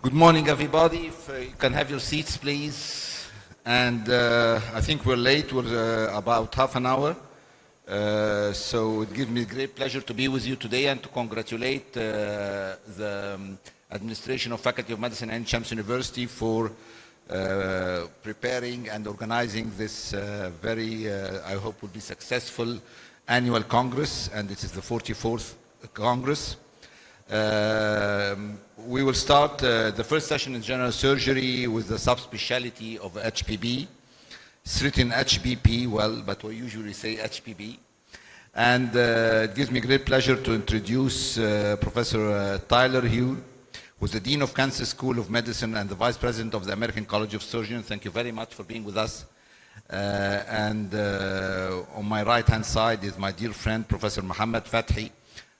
Good morning, everybody. If you can have your seats, please. And I think we're late. We're about half an hour. So it gives me great pleasure to be with you today and to congratulate the administration of Faculty of Medicine at Shams University for preparing and organizing this very, I hope, will be successful annual Congress. And this is the 44th Congress. We will start the first session in general surgery with the subspecialty of HBP. It's written HBP, well, but we usually say HBP. And it gives me great pleasure to introduce Professor Tyler Hugh, who's the Dean of Kansas School of Medicine and the Vice President of the American College of Surgeons. Thank you very much for being with us. And on my right-hand side is my dear friend, Professor Mohammed Fathi,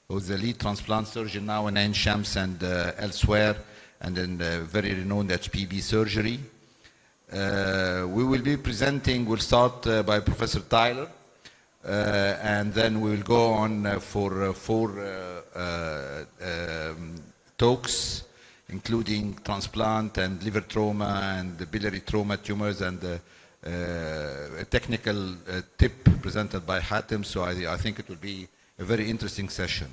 who's the lead transplant surgeon now in Ain Shams and elsewhere, and in very renowned HBP surgery. We will be presenting, we'll start by Professor Tyler, and then we will go on for four talks, including transplant and liver trauma and the biliary trauma tumors, and a technical tip presented by Hatem, so I think it will be a very interesting session.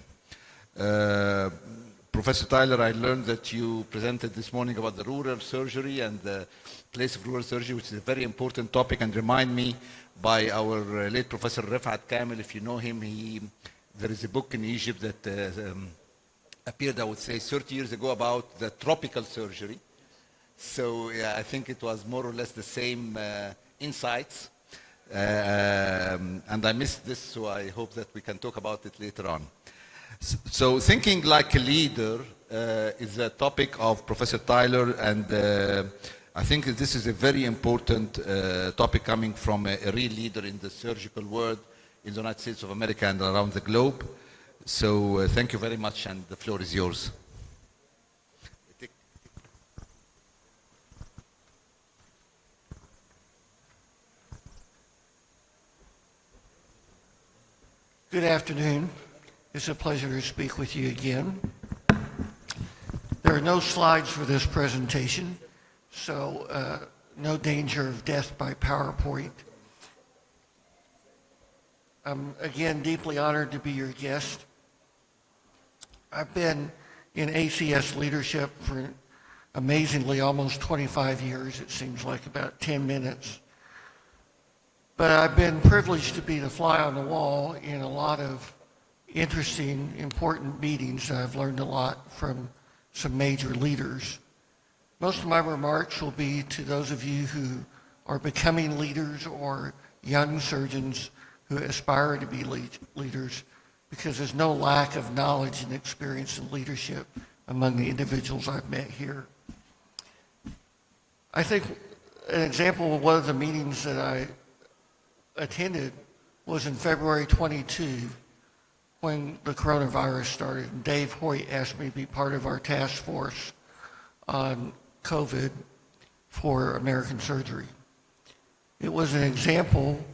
Professor Tyler, I learned that you presented this morning about the rural surgery and the place of rural surgery, which is a very important topic, and remind me by our late Professor Rifat Kamil, if you know him, there is a book in Egypt that appeared, I would say, 30 years ago about the tropical surgery. So yeah, I think it was more or less the same insights. And I missed this, so I hope that we can talk about it later on. So thinking like a leader is the topic of Professor Tyler, and I think this is a very important topic coming from a real leader in the surgical world in the United States of America and around the globe. So thank you very much, and the floor is yours. Good afternoon. It's a pleasure to speak with you again. There are no slides for this presentation, so no danger of death by PowerPoint. I'm again deeply honored to be your guest. I've been in ACS leadership for amazingly almost 25 years. It seems like about 10 minutes. But I've been privileged to be the fly on the wall in a lot of interesting, important meetings. I've learned a lot from some major leaders. Most of my remarks will be to those of you who are becoming leaders or young surgeons who aspire to be leaders, because there's no lack of knowledge and experience in leadership among the individuals I've met here. I think an example of one of the meetings that I attended was in February 22, when the coronavirus started. And Dave Hoyt asked me to be part of our task force on COVID for American surgery. It was an example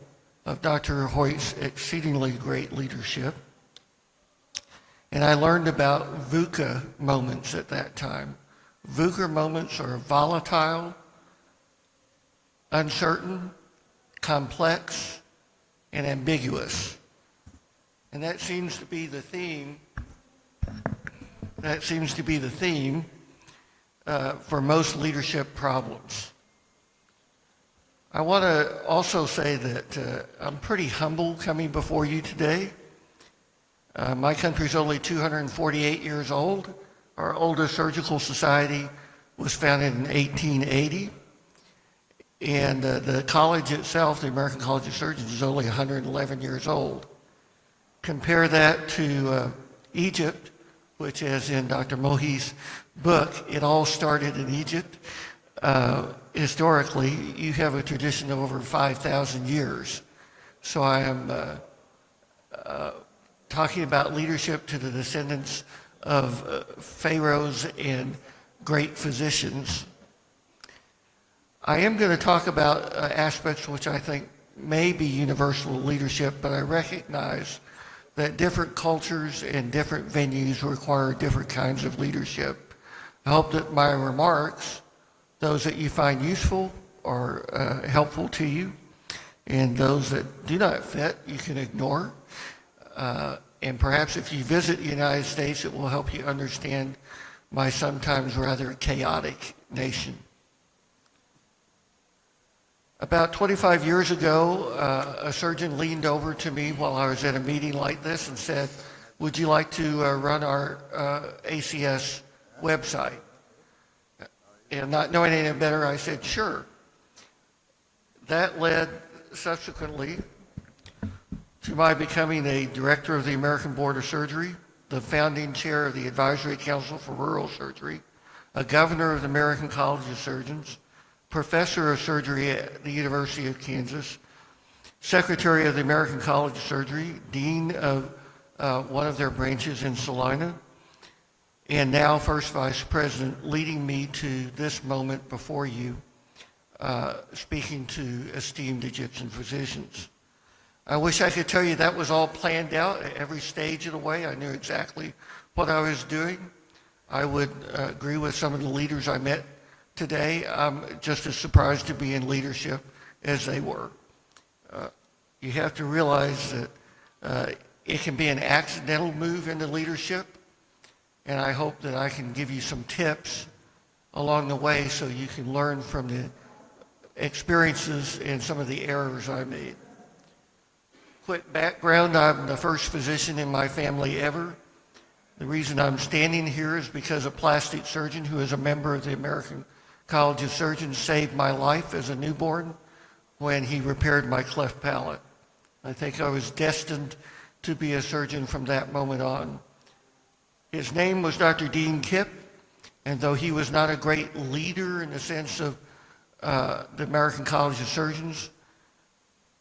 of Dr. Hoyt's exceedingly great leadership. And I learned about VUCA moments at that time. VUCA moments are volatile, uncertain, complex, and ambiguous. And that seems to be the theme. For most leadership problems. I want to also say that I'm pretty humble coming before you today. My country's only 248 years old. Our oldest surgical society was founded in 1880. And the college itself, the American College of Surgeons, is only 111 years old. Compare that to Egypt, which, as in Dr. Mohi's book, it all started in Egypt. Historically, you have a tradition of over 5,000 years. So I am talking about leadership to the descendants of pharaohs and great physicians. I am going to talk about aspects which I think may be universal leadership, but I recognize that different cultures and different venues require different kinds of leadership. I hope that my remarks, those that you find useful or helpful to you, and those that do not fit, you can ignore. And perhaps if you visit the United States, it will help you understand my sometimes rather chaotic nation. About 25 years ago, a surgeon leaned over to me while I was at a meeting like this and said, "Would you like to run our ACS website?" And not knowing any better, I said, "Sure." That led subsequently to my becoming a director of the American Board of Surgery, the founding chair of the Advisory Council for Rural Surgery, a governor of the American College of Surgeons, professor of surgery at the University of Kansas, secretary of the American College of Surgery, dean of one of their branches in Salina, and now first vice president, leading me to this moment before you, speaking to esteemed Egyptian physicians. I wish I could tell you that was all planned out at every stage of the way. I knew exactly what I was doing. I would agree with some of the leaders I met today. I'm just as surprised to be in leadership as they were. You have to realize that it can be an accidental move into leadership, and I hope that I can give you some tips along the way so you can learn from the experiences and some of the errors I made. Quick background, I'm the first physician in my family ever. The reason I'm standing here is because a plastic surgeon who is a member of the American College of Surgeons saved my life as a newborn when he repaired my cleft palate. I think I was destined to be a surgeon from that moment on. His name was Dr. Dean Kipp, and though he was not a great leader in the sense of the American College of Surgeons,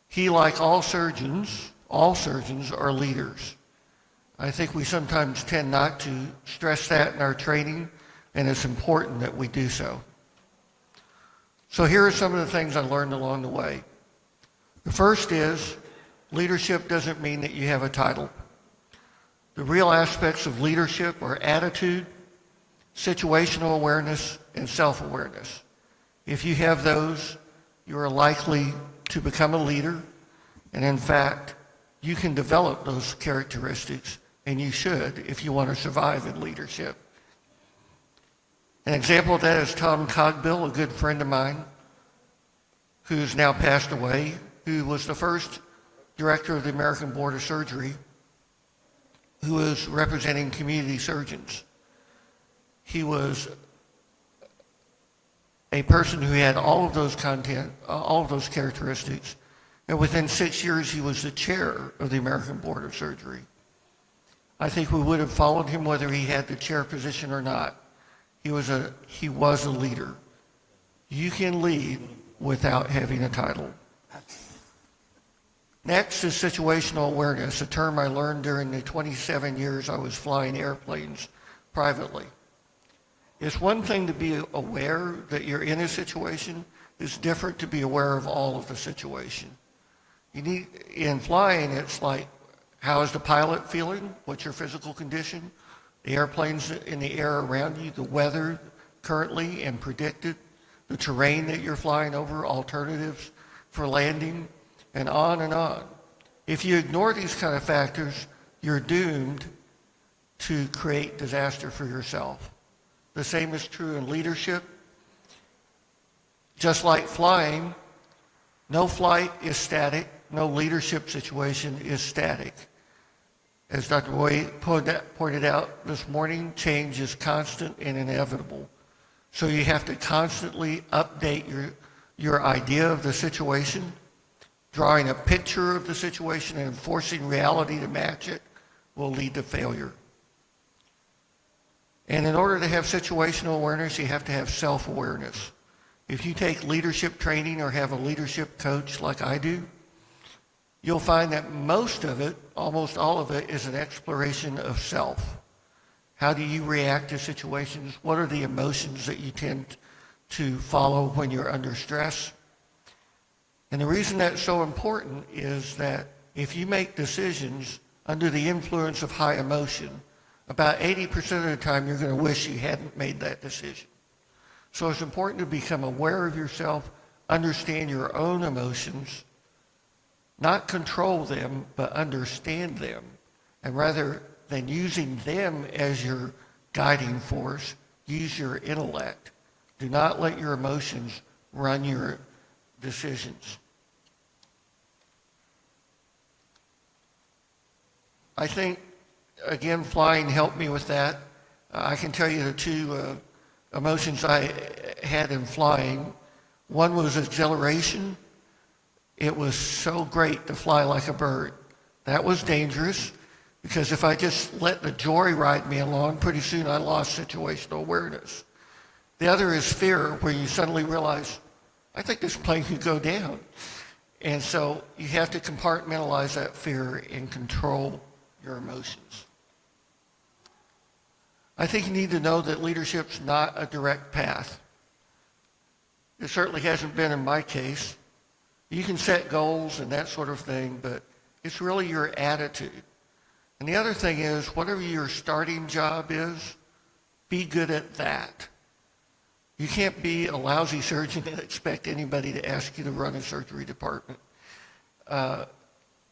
he, like all surgeons are leaders. I think we sometimes tend not to stress that in our training, and it's important that we do so. So here are some of the things I learned along the way. The first is, leadership doesn't mean that you have a title. The real aspects of leadership are attitude, situational awareness, and self-awareness. If you have those, you are likely to become a leader, and in fact, you can develop those characteristics, and you should if you want to survive in leadership. An example of that is Tom Cogbill, a good friend of mine, who's now passed away, who was the first director of the American Board of Surgery, who was representing community surgeons. He was a person who had all of those characteristics, and within 6 years he was the chair of the American Board of Surgery. I think we would have followed him whether he had the chair position or not. He was a leader. You can lead without having a title. Next is situational awareness, a term I learned during the 27 years I was flying airplanes privately. It's one thing to be aware that you're in a situation. It's different to be aware of all of the situation. In flying, it's like, how is the pilot feeling? What's your physical condition? The airplanes in the air around you, the weather currently and predicted, the terrain that you're flying over, alternatives for landing, and on and on. If you ignore these kind of factors, you're doomed to create disaster for yourself. The same is true in leadership. Just like flying, no flight is static, no leadership situation is static. As Dr. Boyd pointed out this morning, change is constant and inevitable. So you have to constantly update your idea of the situation. Drawing a picture of the situation and forcing reality to match it will lead to failure. And in order to have situational awareness, you have to have self-awareness. If you take leadership training or have a leadership coach like I do, you'll find that most of it, almost all of it, is an exploration of self. How do you react to situations? What are the emotions that you tend to follow when you're under stress? And the reason that's so important is that if you make decisions under the influence of high emotion, about 80% of the time you're going to wish you hadn't made that decision. So it's important to become aware of yourself, understand your own emotions, not control them, but understand them. And rather than using them as your guiding force, use your intellect. Do not let your emotions run your decisions. I think, again, flying helped me with that. I can tell you the two emotions I had in flying. One was exhilaration. It was so great to fly like a bird. That was dangerous because if I just let the joy ride me along, pretty soon I lost situational awareness. The other is fear, where you suddenly realize, I think this plane could go down. And so you have to compartmentalize that fear and control your emotions. I think you need to know that leadership's not a direct path. It certainly hasn't been in my case. You can set goals and that sort of thing, but it's really your attitude. And the other thing is, whatever your starting job is, be good at that. You can't be a lousy surgeon and expect anybody to ask you to run a surgery department.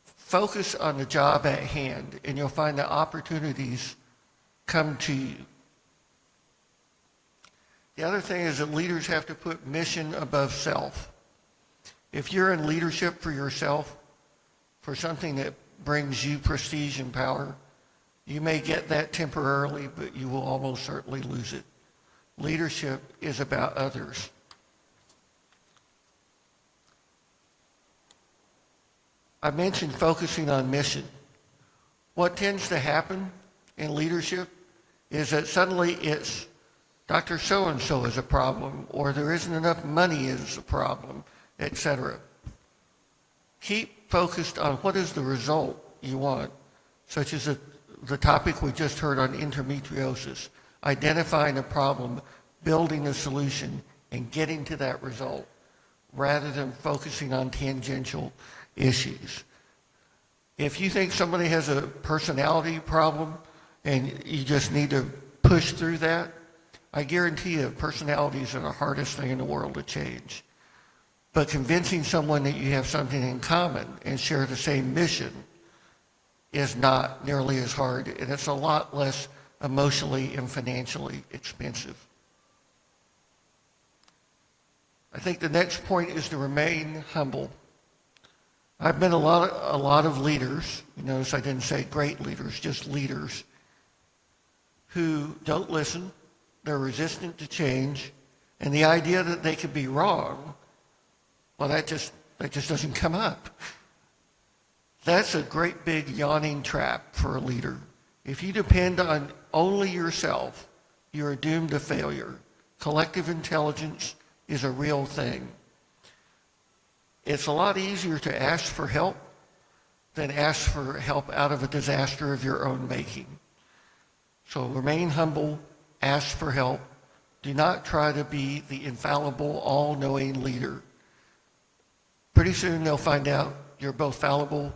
Focus on the job at hand, and you'll find that opportunities come to you. The other thing is that leaders have to put mission above self. If you're in leadership for yourself, for something that brings you prestige and power, you may get that temporarily, but you will almost certainly lose it. Leadership is about others. I mentioned focusing on mission. What tends to happen in leadership is that suddenly it's Dr. So-and-so is a problem, or there isn't enough money is a problem, etc. Keep focused on what is the result you want, such as the topic we just heard on endometriosis, identifying a problem, building a solution, and getting to that result, rather than focusing on tangential issues. If you think somebody has a personality problem and you just need to push through that, I guarantee you personalities are the hardest thing in the world to change. But convincing someone that you have something in common and share the same mission is not nearly as hard, and it's a lot less emotionally and financially expensive. I think the next point is to remain humble. I've met a lot of leaders, you notice I didn't say great leaders, just leaders, who don't listen, they're resistant to change, and the idea that they could be wrong, well, that just doesn't come up. That's a great big yawning trap for a leader. If you depend on only yourself, you are doomed to failure. Collective intelligence is a real thing. It's a lot easier to ask for help than ask for help out of a disaster of your own making. So remain humble, ask for help. Do not try to be the infallible, all-knowing leader. Pretty soon they'll find out you're both fallible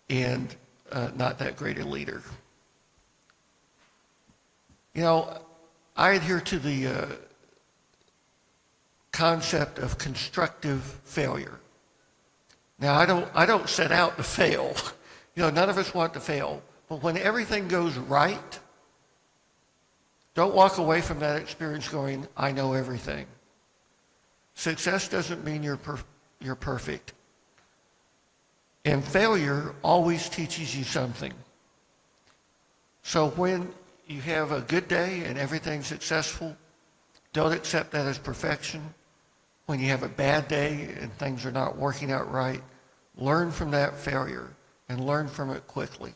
and not that great a leader. You know, I adhere to the concept of constructive failure. Now, I don't set out to fail. You know, none of us want to fail. But when everything goes right, don't walk away from that experience going, I know everything. Success doesn't mean you're perfect. And failure always teaches you something. So when you have a good day and everything's successful, don't accept that as perfection. When you have a bad day and things are not working out right, learn from that failure and learn from it quickly.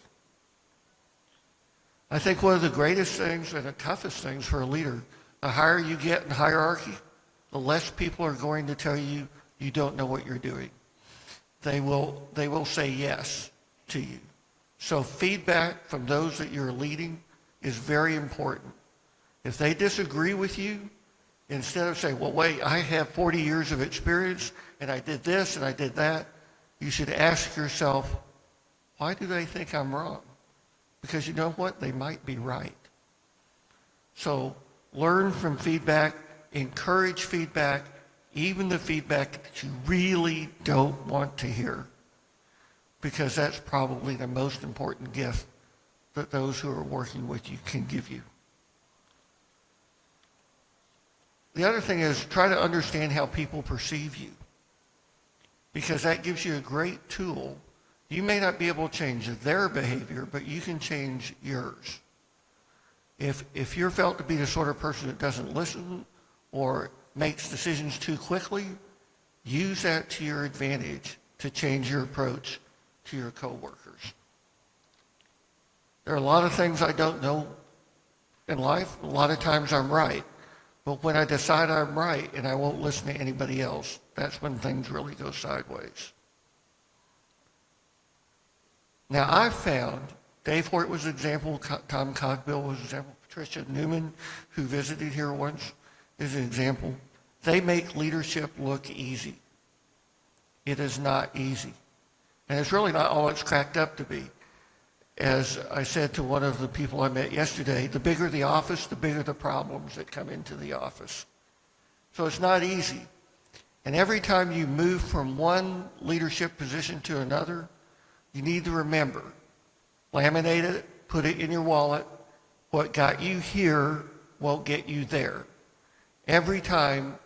I think one of the greatest things and the toughest things for a leader, the higher you get in hierarchy, the less people are going to tell you you don't know what you're doing. They will say yes to you. So feedback from those that you're leading is very important. If they disagree with you, instead of saying, well, wait, I have 40 years of experience and I did this and I did that, you should ask yourself, why do they think I'm wrong? because you know what? They might be right. So learn from feedback, encourage feedback, even the feedback that you really don't want to hear, because that's probably the most important gift that those who are working with you can give you. The other thing is try to understand how people perceive you, because that gives you a great tool. You may not be able to change their behavior, but you can change yours. If you're felt to be the sort of person that doesn't listen or makes decisions too quickly, use that to your advantage to change your approach to your coworkers. There are a lot of things I don't know in life. A lot of times I'm right. But when I decide I'm right and I won't listen to anybody else, that's when things really go sideways. Now, I've found, Dave Hort was an example, Tom Cogbill was an example, Patricia Newman, who visited here once, is an example. They make leadership look easy. It is not easy. And it's really not all it's cracked up to be. As I said to one of the people I met yesterday, the bigger the office, the bigger the problems that come into the office. So it's not easy. And every time you move from one leadership position to another, you need to remember, laminate it, put it in your wallet. What got you here won't get you there. Every time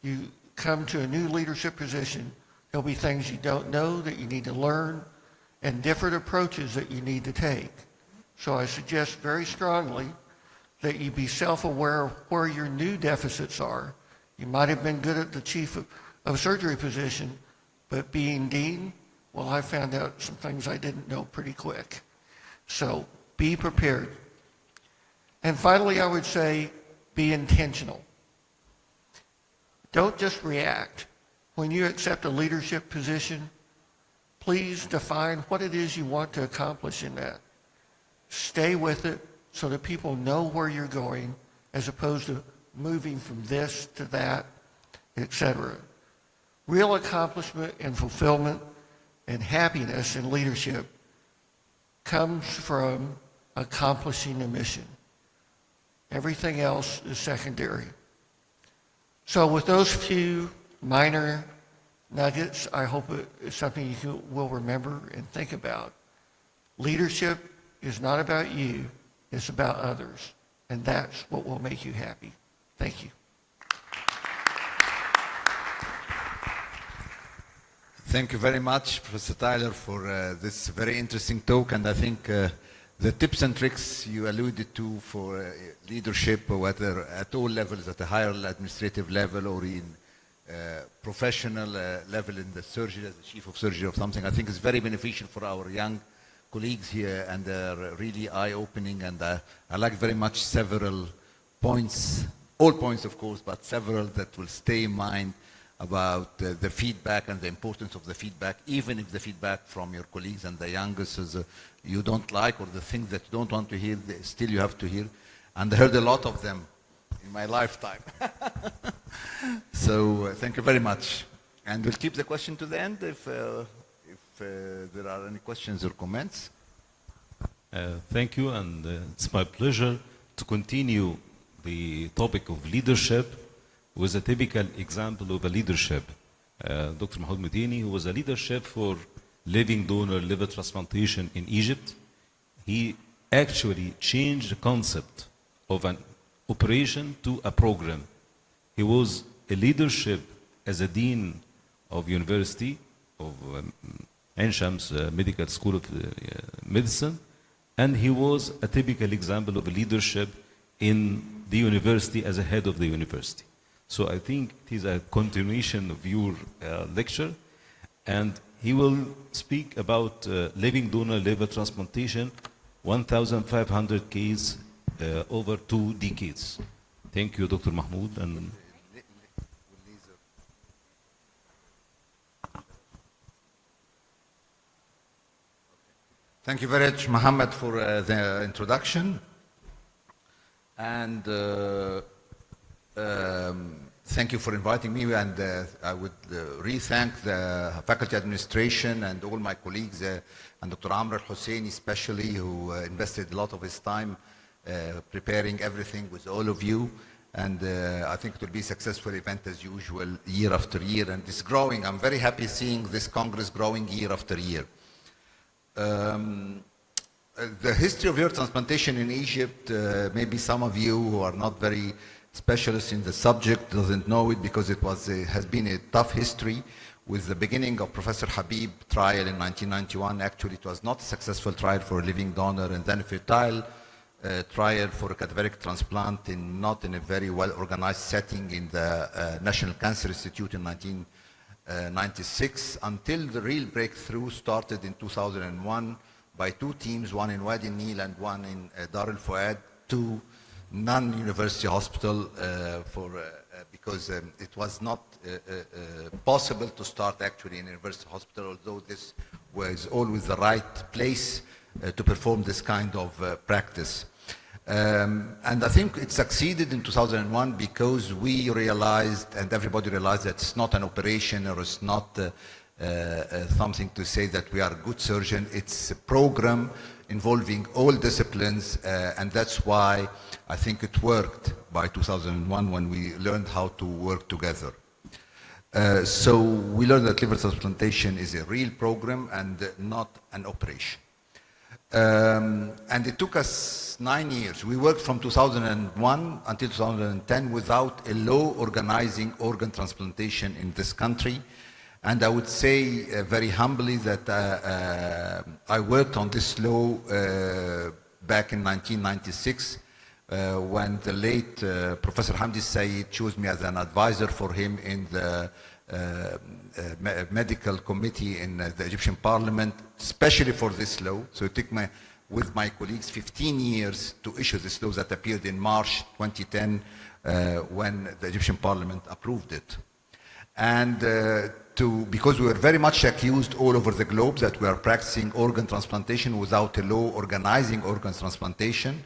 you come to a new leadership position, there'll be things you don't know that you need to learn and different approaches that you need to take. So I suggest very strongly that you be self-aware of where your new deficits are. You might have been good at the chief of surgery position, but being dean, well, I found out some things I didn't know pretty quick. So be prepared. And finally, I would say be intentional. Don't just react. When you accept a leadership position, please define what it is you want to accomplish in that. Stay with it so that people know where you're going, as opposed to moving from this to that, etc. Real accomplishment and fulfillment and happiness in leadership comes from accomplishing a mission. Everything else is secondary. So with those few minor nuggets, I hope it's something you will remember and think about. Leadership is not about you, it's about others. And that's what will make you happy. Thank you. Thank you very much, Professor Tyler, for this very interesting talk. And I think the tips and tricks you alluded to for leadership, whether at all levels, at a higher administrative level or in professional level in the surgery, as the chief of surgery or something, I think is very beneficial for our young colleagues here, and they're really eye-opening. And I like very much several points, all points of course, but several that will stay in mind about the feedback and the importance of the feedback, even if the feedback from your colleagues and the youngest is you don't like, or the things that you don't want to hear, still you have to hear. And I heard a lot of them in my lifetime. So thank you very much. And we'll keep the question to the end if there are any questions or comments. Thank you, and it's my pleasure to continue the topic of leadership with a typical example of a leadership. Dr. Mahmoud Medini, who was a leadership for living donor liver transplantation in Egypt, he actually changed the concept of an operation to a program. He was a leadership as a dean of University of Ain Shams Medical School of Medicine, and he was a typical example of leadership in the university as a head of the university. So I think it is a continuation of your lecture, and he will speak about living donor liver transplantation, 1,500 cases over 2 decades. Thank you, Dr. Mahmoud. And thank you very much, Mohammed, for the introduction. And Thank you for inviting me, and I would re-thank the faculty administration and all my colleagues, and Dr. Amr al-Husseini especially, who invested a lot of his time preparing everything with all of you. And I think it will be a successful event as usual, year after year, and it's growing. I'm very happy seeing this Congress growing year after year. The history of liver transplantation in Egypt, maybe some of you who are not very specialists in the subject doesn't know it, because it has been a tough history with the beginning of Professor Habib trial in 1991. Actually, it was not a successful trial for a living donor, and then a fertile trial for a cadaveric transplant not in a very well organized setting in the National Cancer Institute in 1996, until the real breakthrough started in 2001 by two teams, one in Wadi Nil and one in Dar al Fuad, two non-university hospital because it was not possible to start actually in a university hospital, although this was always the right place to perform this kind of practice. And I think it succeeded in 2001 because we realized, and everybody realized, that it's not an operation, or it's not something to say that we are a good surgeon. It's a program involving all disciplines, and that's why I think it worked by 2001 when we learned how to work together. So we learned that liver transplantation is a real program and not an operation. And it took us 9 years. We worked from 2001 until 2010 without a law organizing organ transplantation in this country. And I would say very humbly that I worked on this law back in 1996 when the late Professor Hamdi Said chose me as an advisor for him in the medical committee in the Egyptian parliament, especially for this law. So it took with my colleagues 15 years to issue this law that appeared in March 2010 when the Egyptian parliament approved it. And because we were very much accused all over the globe that we are practicing organ transplantation without a law organizing organ transplantation,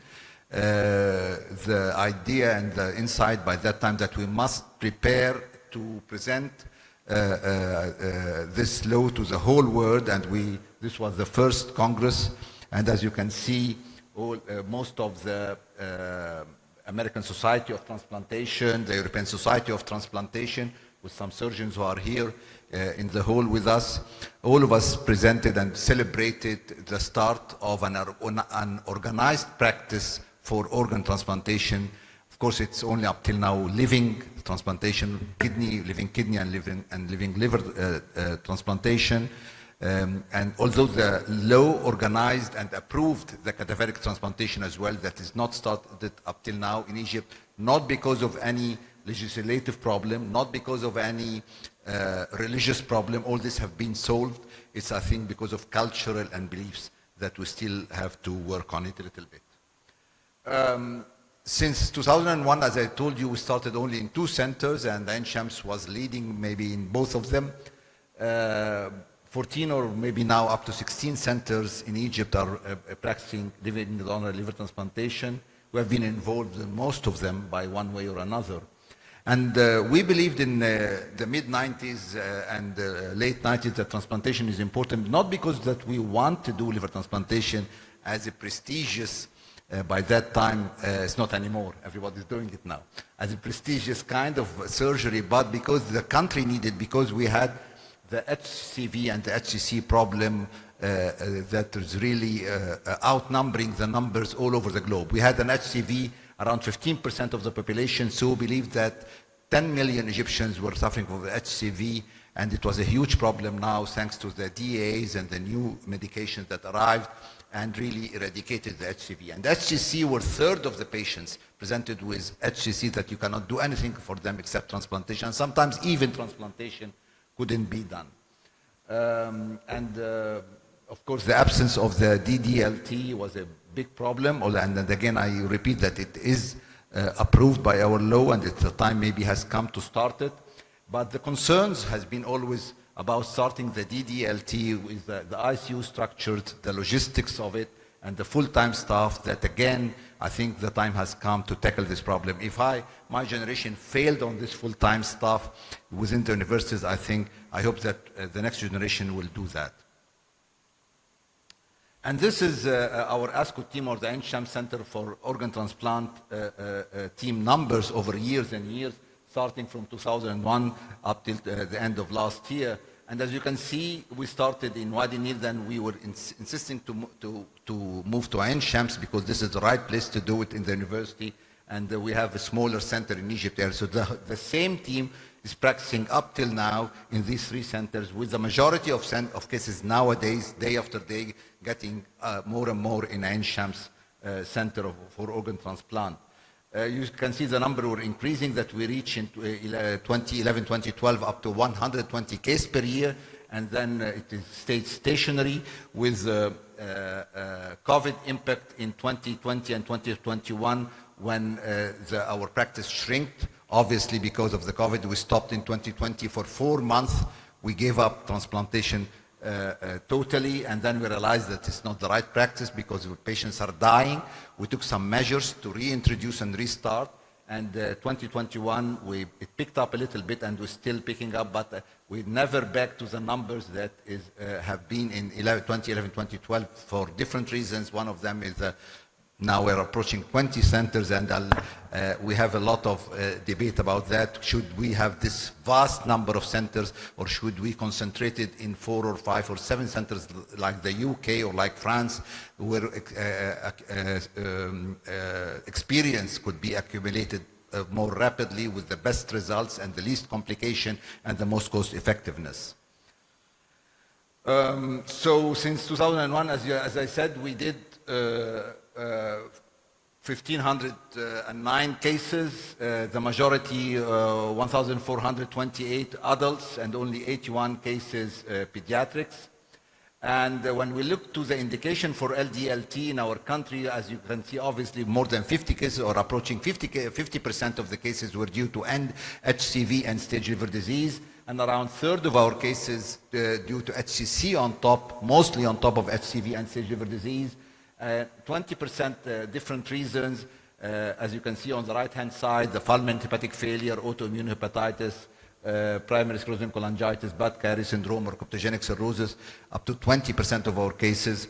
the idea and the insight by that time that we must prepare to present this law to the whole world, and this was the first Congress, and as you can see, most of the American Society of Transplantation, the European Society of Transplantation, with some surgeons who are here in the hall with us, all of us presented and celebrated the start of an organized practice for organ transplantation. Of course, it's only up till now living transplantation, living kidney and living liver transplantation. And although the law organized and approved the cadaveric transplantation as well, that is not started up till now in Egypt, not because of any legislative problem, not because of any religious problem. All this have been solved. It's, I think, because of cultural and beliefs that we still have to work on it a little bit. Since 2001, as I told you, we started only in 2 centers, and Ain Shams was leading maybe in both of them. 14 or maybe now up to 16 centers in Egypt are practicing living donor liver transplantation. We have been involved in most of them by one way or another. And we believed in the mid-90s and late 90s that transplantation is important, not because that we want to do liver transplantation as a prestigious, by that time, it's not anymore, everybody's doing it now, as a prestigious kind of surgery, but because the country needed, because we had the HCV and the HCC problem that is really outnumbering the numbers all over the globe. We had an HCV around 15% of the population, so we believed that 10 million Egyptians were suffering from HCV, and it was a huge problem now thanks to the DAs and the new medications that arrived and really eradicated the HCV. And HCC were 1/3 of the patients presented with HCC that you cannot do anything for them except transplantation. Sometimes even transplantation couldn't be done. Of course, the absence of the DDLT was a big problem, and again, I repeat that it is approved by our law, and the time maybe has come to start it. But the concerns has been always about starting the DDLT with the ICU structured, the logistics of it, and the full-time staff that, again, I think the time has come to tackle this problem. If my generation failed on this full-time staff within the universities, I hope that the next generation will do that. And this is our ASCO team, or the NSHAM Center for Organ Transplant team numbers over years and years, starting from 2001 up till the end of last year. And as you can see, we started in Wadi Nil, then we were insisting to move to Ain Shams because this is the right place to do it in the university, and we have a smaller center in Egypt there. So the same team is practicing up till now in these three centers, with the majority of cases nowadays, day after day, getting more and more in Ain Shams Center for Organ Transplant. You can see the number we're increasing, that we reach in 2011, 2012 up to 120 cases per year, and then it stayed stationary with COVID impact in 2020 and 2021 when our practice shrinked. Obviously, because of the COVID, we stopped in 2020 for 4 months. We gave up transplantation totally, and then we realized that it's not the right practice because patients are dying. We took some measures to reintroduce and restart, and 2021 it picked up a little bit, and we're still picking up, but we're never back to the numbers that have been in 2011, 2012 for different reasons. One of them is now we're approaching 20 centers, and we have a lot of debate about that. Should we have this vast number of centers, or should we concentrate it in 4 or 5 or 7 centers like the UK or like France, where experience could be accumulated more rapidly with the best results and the least complication and the most cost effectiveness. So since 2001, as I said, we did 1,509 cases, the majority 1,428 adults, and only 81 cases pediatrics. And when we look to the indication for LDLT in our country, as you can see, obviously more than 50 cases, or approaching 50% of the cases were due to HCV and stage liver disease, and around a third of our cases due to HCC on top, mostly on top of HCV and stage liver disease. 20% different reasons, as you can see on the right-hand side: the fulminant hepatic failure, autoimmune hepatitis, primary sclerosing cholangitis, bad carrier syndrome, or cryptogenic cirrhosis, up to 20% of our cases,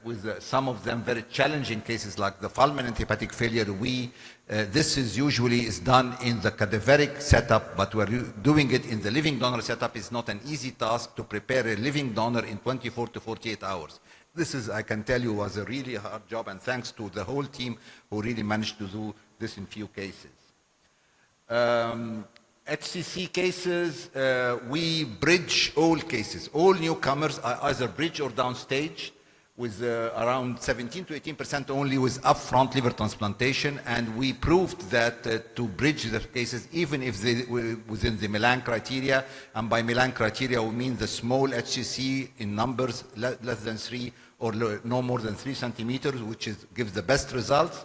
with some of them very challenging cases like the fulminant hepatic failure. This is usually done in the cadaveric setup, but we're doing it in the living donor setup. It's not an easy task to prepare a living donor in 24 to 48 hours. This is, I can tell you, was a really hard job, and thanks to the whole team who really managed to do this in few cases. HCC cases, we bridge all cases. All newcomers are either bridge or downstage, with around 17 to 18% only with upfront liver transplantation, and we proved that to bridge the cases, even if they were within the Milan criteria, and by Milan criteria we mean the small HCC in numbers less than 3 or no more than 3 centimeters, which gives the best results.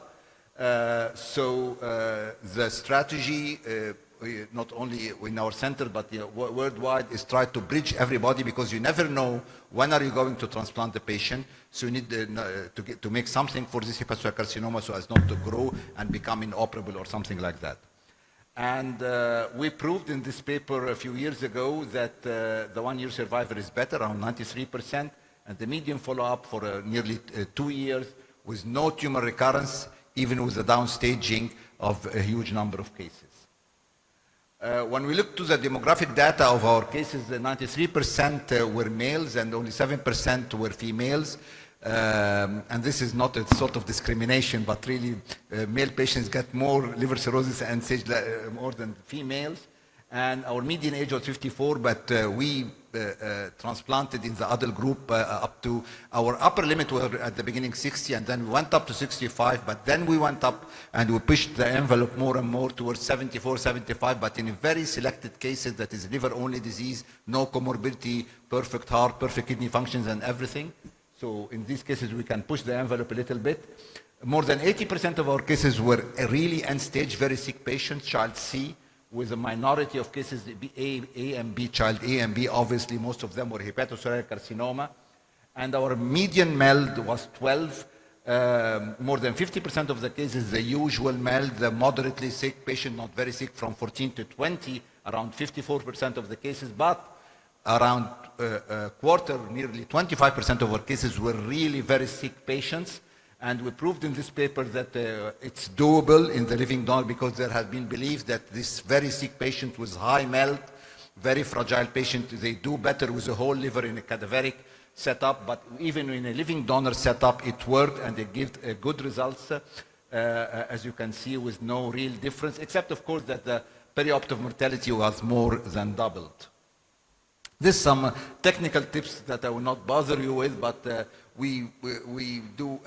So the strategy, not only in our center but worldwide, is try to bridge everybody, because you never know when are you going to transplant the patient. So you need to make something for this hepatocellular carcinoma so as not to grow and become inoperable or something like that. And we proved in this paper a few years ago that the 1-year survival is better, around 93%, and the median follow-up for nearly 2 years with no tumor recurrence, even with the downstaging of a huge number of cases. When we look to the demographic data of our cases, 93% were males and only 7% were females. And this is not a sort of discrimination, but really male patients get more liver cirrhosis and stage more than females. And our median age was 54, but we transplanted in the adult group up to, our upper limit was at the beginning 60, and then we went up to 65, but then we went up and we pushed the envelope more and more towards 74, 75, but in very selected cases, that is liver-only disease, no comorbidity, perfect heart, perfect kidney functions and everything. So in these cases, we can push the envelope a little bit. More than 80% of our cases were really end-stage, very sick patients, child C, with a minority of cases A and B, child A and B. Obviously, most of them were hepatocellular carcinoma. And our median MELD was 12. More than 50% of the cases, the usual MELD, the moderately sick patient, not very sick, from 14 to 20, around 54% of the cases, but around a quarter, nearly 25% of our cases were really very sick patients. And we proved in this paper that it's doable in the living donor because there has been belief that this very sick patient with high MELD, very fragile patient, they do better with a whole liver in a cadaveric setup, but even in a living donor setup, it worked and it gave good results, as you can see, with no real difference, except of course that the perioperative mortality was more than doubled. There's some technical tips that I will not bother you with, but we do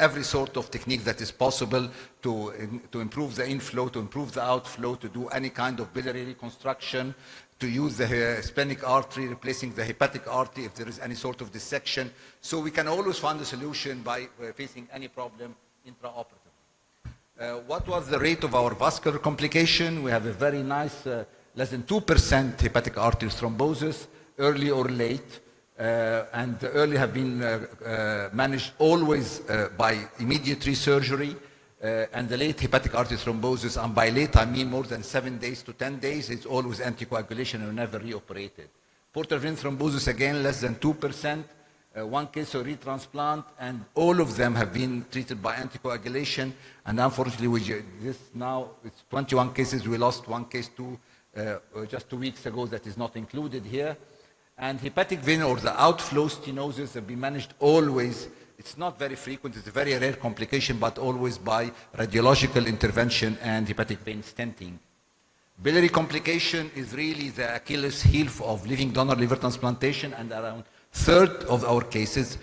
every sort of technique that is possible to improve the inflow, to improve the outflow, to do any kind of biliary reconstruction, to use the splenic artery, replacing the hepatic artery if there is any sort of dissection. So we can always find a solution by facing any problem intraoperatively. What was the rate of our vascular complication? We have a very nice, less than 2% hepatic artery thrombosis, early or late. And the early have been managed always by immediate resurgery. And the late hepatic artery thrombosis, and by late I mean more than 7 days to 10 days, it's always anticoagulation and never reoperated. Portal vein thrombosis, again, less than 2%, one case of retransplant, and all of them have been treated by anticoagulation. And unfortunately, now it's 21 cases. We lost one case just 2 weeks ago that is not included here. And hepatic vein or the outflow stenosis have been managed always. It's not very frequent, it's a very rare complication, but always by radiological intervention and hepatic vein stenting. Biliary complication is really the Achilles heel of living donor liver transplantation, and around a third of our cases,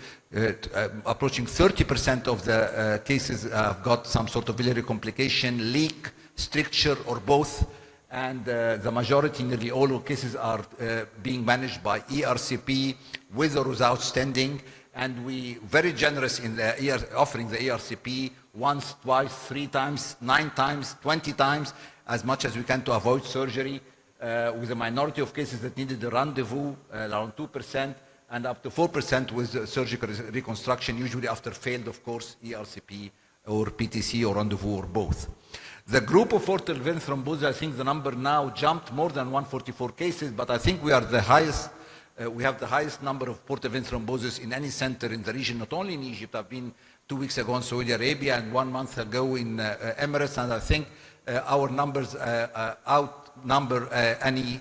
approaching 30% of the cases have got some sort of biliary complication, leak, stricture, or both. And the majority, nearly all of cases are being managed by ERCP with or without stenting. And we very generous in offering the ERCP once, twice, 3 times, 9 times, 20 times, as much as we can to avoid surgery, with a minority of cases that needed a rendezvous, around 2%, and up to 4% with surgical reconstruction, usually after failed, of course, ERCP or PTC or rendezvous or both. The group of portal vein thrombosis, I think the number now jumped more than 144 cases, but I think we are the highest. We have the highest number of portal vein thrombosis in any center in the region, not only in Egypt. I've been 2 weeks ago in Saudi Arabia and 1 month ago in Emirates, and I think our numbers outnumber any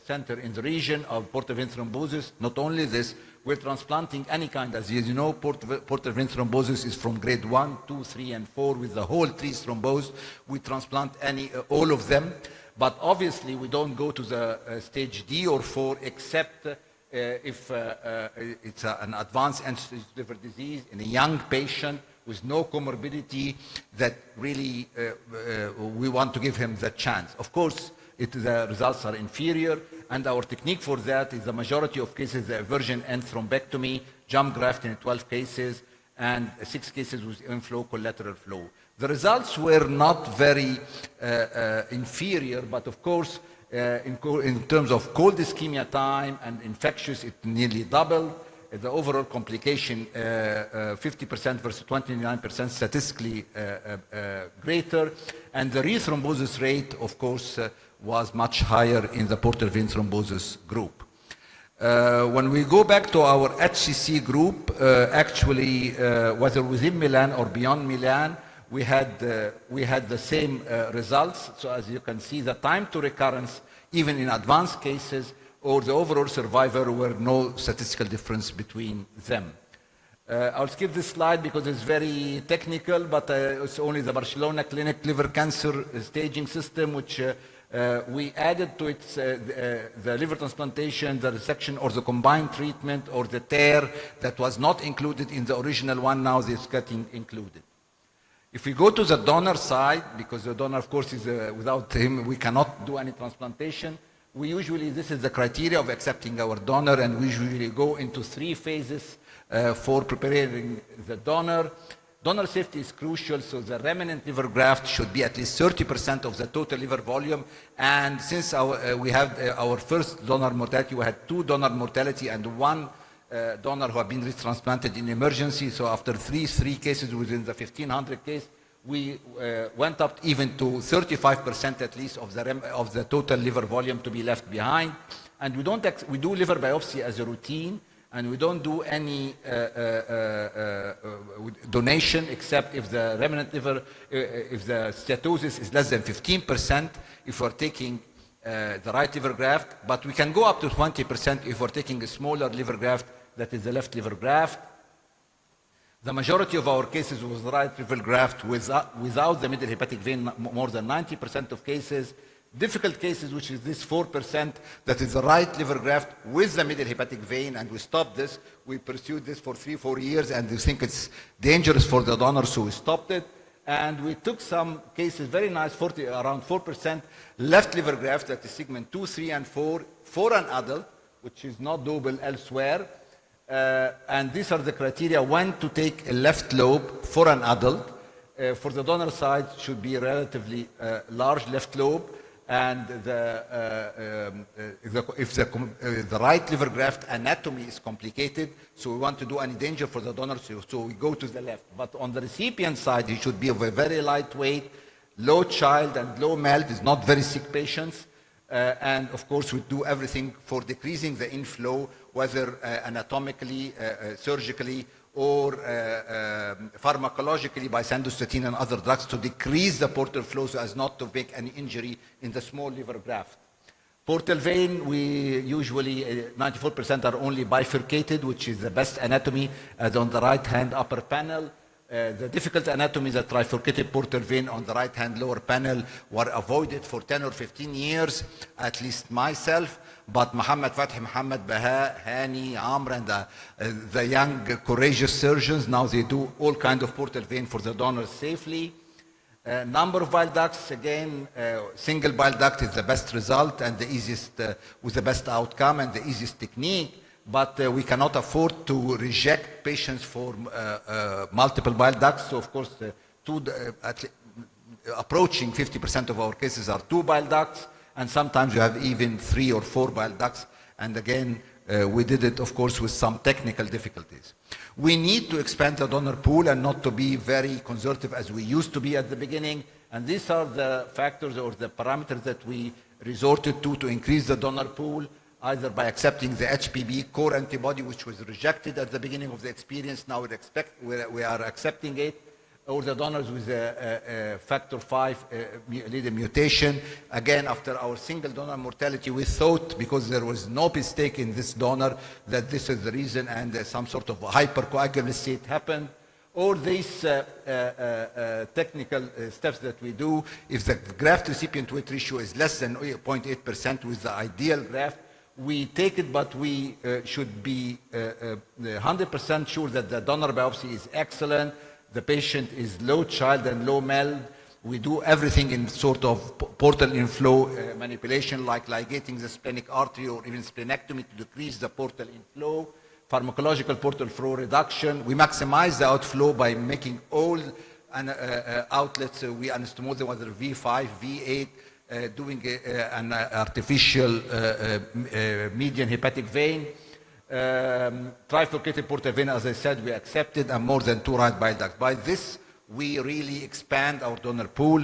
center in the region of portal vein thrombosis. Not only this, we're transplanting any kind. As you know, portal vein thrombosis is from grade 1, 2, 3, and 4 with the whole tree thrombosed. We transplant all of them. But obviously, we don't go to the stage D or 4 except if it's an advanced end-stage liver disease in a young patient with no comorbidity that really we want to give him the chance. Of course, the results are inferior, and our technique for that is the majority of cases, the aversion and thrombectomy, jump graft in 12 cases, and 6 cases with inflow, collateral flow. The results were not very inferior, but of course, in terms of cold ischemia time and infectious, it nearly doubled. The overall complication, 50% versus 29%, statistically greater. And the rethrombosis rate, of course, was much higher in the portal vein thrombosis group. When we go back to our HCC group, actually, whether within Milan or beyond Milan, we had the same results. So as you can see, the time to recurrence, even in advanced cases, or the overall survivor, were no statistical difference between them. I'll skip this slide because it's very technical, but it's only the Barcelona Clinic liver cancer staging system, which we added to it the liver transplantation, the resection, or the combined treatment, or the tear that was not included in the original one. Now it's getting included. If we go to the donor side, because the donor, of course, is without him, we cannot do any transplantation. We usually, this is the criteria of accepting our donor, and we usually go into 3 phases for preparing the donor. Donor safety is crucial, so the remnant liver graft should be at least 30% of the total liver volume. And since we have our first donor mortality, we had 2 donor mortality and 1 donor who have been retransplanted in emergency. So after three cases within the 1,500 case, we went up even to 35% at least of the total liver volume to be left behind. And we do liver biopsy as a routine, and we don't do any donation except if the remnant liver, if the steatosis is less than 15%, if we're taking the right liver graft, but we can go up to 20% if we're taking a smaller liver graft, that is the left liver graft. The majority of our cases was the right liver graft without the middle hepatic vein, more than 90% of cases. Difficult cases, which is this 4%, that is the right liver graft with the middle hepatic vein, and we stopped this. We pursued this for 3-4 years, and we think it's dangerous for the donor, so we stopped it. And we took some cases, very nice, around 4% left liver graft, that is segment 2, 3, and 4, for an adult, which is not doable elsewhere. And these are the criteria when to take a left lobe for an adult. For the donor side, should be a relatively large left lobe. And if the right liver graft anatomy is complicated, so we want to do any danger for the donor, so we go to the left. But on the recipient side, he should be of a very lightweight, low child and low MELD, is not very sick patients. And of course, we do everything for decreasing the inflow, whether anatomically, surgically, or pharmacologically by sandostatin and other drugs to decrease the portal flow so as not to make any injury in the small liver graft. Portal vein, we usually, 94% are only bifurcated, which is the best anatomy, as on the right-hand upper panel. The difficult anatomy, the trifurcated portal vein on the right-hand lower panel, were avoided for 10 or 15 years, at least myself. But Muhammad Fathi, Muhammad Baha, Hani, Amr, and the young courageous surgeons, now they do all kinds of portal vein for the donors safely. Number of bile ducts, again, single bile duct is the best result and the easiest, with the best outcome and the easiest technique. But we cannot afford to reject patients for multiple bile ducts. So of course, approaching 50% of our cases are 2 bile ducts, and sometimes you have even 3 or 4 bile ducts. And again, we did it, of course, with some technical difficulties. We need to expand the donor pool and not to be very conservative as we used to be at the beginning. And these are the factors or the parameters that we resorted to increase the donor pool, either by accepting the HBP core antibody, which was rejected at the beginning of the experience. Now we are accepting it, or the donors with a factor 5 leader mutation. Again, after our single donor mortality, we thought, because there was no mistake in this donor, that this is the reason, and some sort of hypercoagulable state happened. Or these technical steps that we do, if the graft recipient weight ratio is less than 0.8% with the ideal graft, we take it, but we should be 100% sure that the donor biopsy is excellent, the patient is low child and low MELD. We do everything in sort of portal inflow manipulation, like ligating the splenic artery or even splenectomy to decrease the portal inflow, pharmacological portal flow reduction. We maximize the outflow by making all outlets, we anastomose them, whether V5, V8, doing an artificial median hepatic vein. Trifurcated portal vein, as I said, we accepted, and more than 2 right bile ducts. By this, we really expand our donor pool.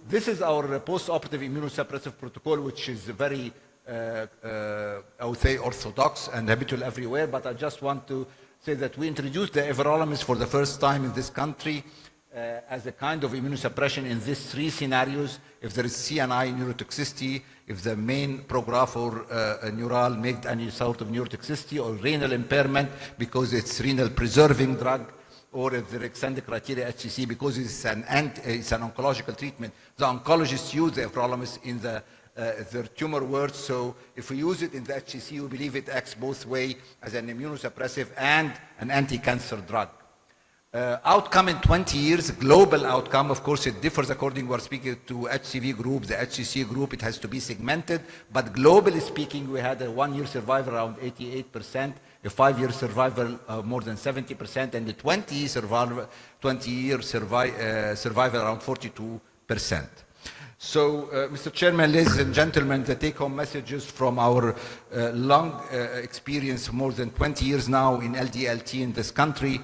This is our post-operative immunosuppressive protocol, which is very, I would say, orthodox and habitual everywhere, but I just want to say that we introduced the everolimus for the first time in this country as a kind of immunosuppression in these 3 scenarios. If there is CNI neurotoxicity, if the main prograph or neural made any sort of neurotoxicity, or renal impairment because it's renal preserving drug, or if the extended criteria HCC because it's an oncological treatment. The oncologists use the everolimus in their tumor words, so if we use it in the HCC, we believe it acts both ways as an immunosuppressive and an anti-cancer drug. Outcome in 20 years, global outcome, of course it differs according we're speaking to HCV group, the HCC group, it has to be segmented, but globally speaking, we had a 1-year survival around 88%, a 5-year survival more than 70%, and the 20-year survival around 42%. So, Mr. Chairman, ladies and gentlemen, the take-home messages from our long experience, more than 20 years now in LDLT in this country,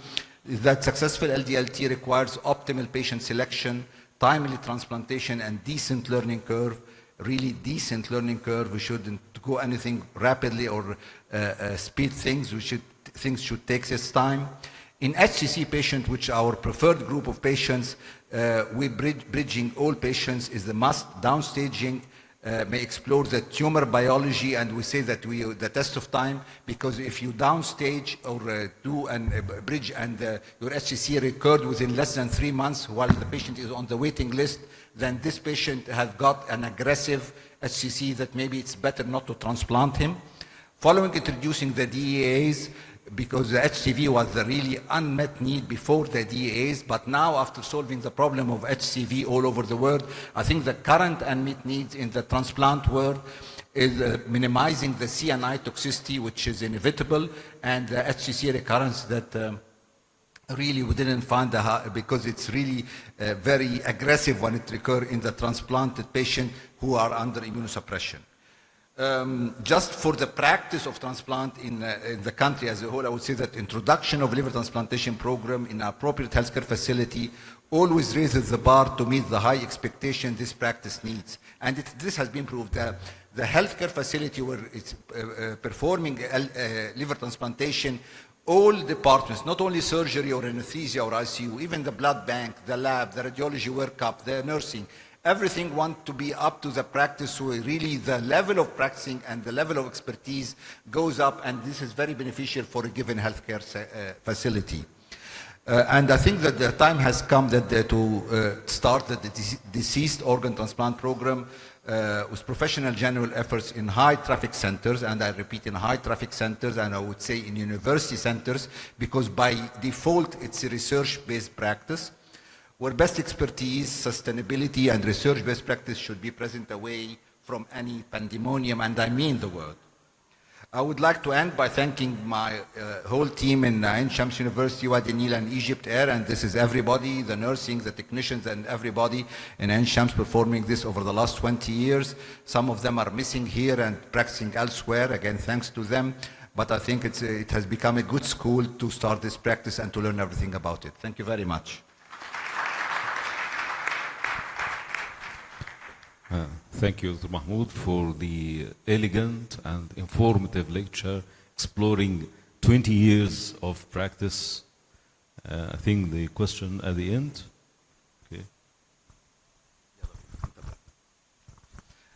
is that successful LDLT requires optimal patient selection, timely transplantation, and decent learning curve, really decent learning curve. We shouldn't go anything rapidly or speed things. Things should take its time. In HCC patient, which our preferred group of patients, we bridging all patients is the must. Downstaging may explore the tumor biology, and we say that the test of time, because if you downstage or do a bridge and your HCC recurred within less than 3 months while the patient is on the waiting list, then this patient has got an aggressive HCC that maybe it's better not to transplant him. Following introducing the DEAs, because the HCV was the really unmet need before the DEAs, but now after solving the problem of HCV all over the world, I think the current unmet needs in the transplant world is minimizing the CNI toxicity, which is inevitable, and the HCC recurrence that really we didn't find because it's really very aggressive when it recurs in the transplanted patient who are under immunosuppression. Just for the practice of transplant in the country as a whole, I would say that introduction of liver transplantation program in an appropriate healthcare facility always raises the bar to meet the high expectation this practice needs. And this has been proved. The healthcare facility where it's performing liver transplantation, all departments, not only surgery or anesthesia or ICU, even the blood bank, the lab, the radiology workup, the nursing, everything wants to be up to the practice, so really the level of practicing and the level of expertise goes up, and this is very beneficial for a given healthcare facility. And I think that the time has come that to start the deceased organ transplant program with professional general efforts in high traffic centers, and I repeat, in high traffic centers, and I would say in university centers, because by default it's a research-based practice, where best expertise, sustainability, and research-based practice should be present away from any pandemonium, and I mean the word. I would like to end by thanking my whole team in Ain Shams University, Wadi Nil, and Egypt Air, and this is everybody, the nursing, the technicians, and everybody in Ain Shams performing this over the last 20 years. Some of them are missing here and practicing elsewhere, again, thanks to them, but I think it has become a good school to start this practice and to learn everything about it. Thank you very much. Thank you, Dr. Mahmoud, for the elegant and informative lecture exploring 20 years of practice. I think the question at the end. Okay.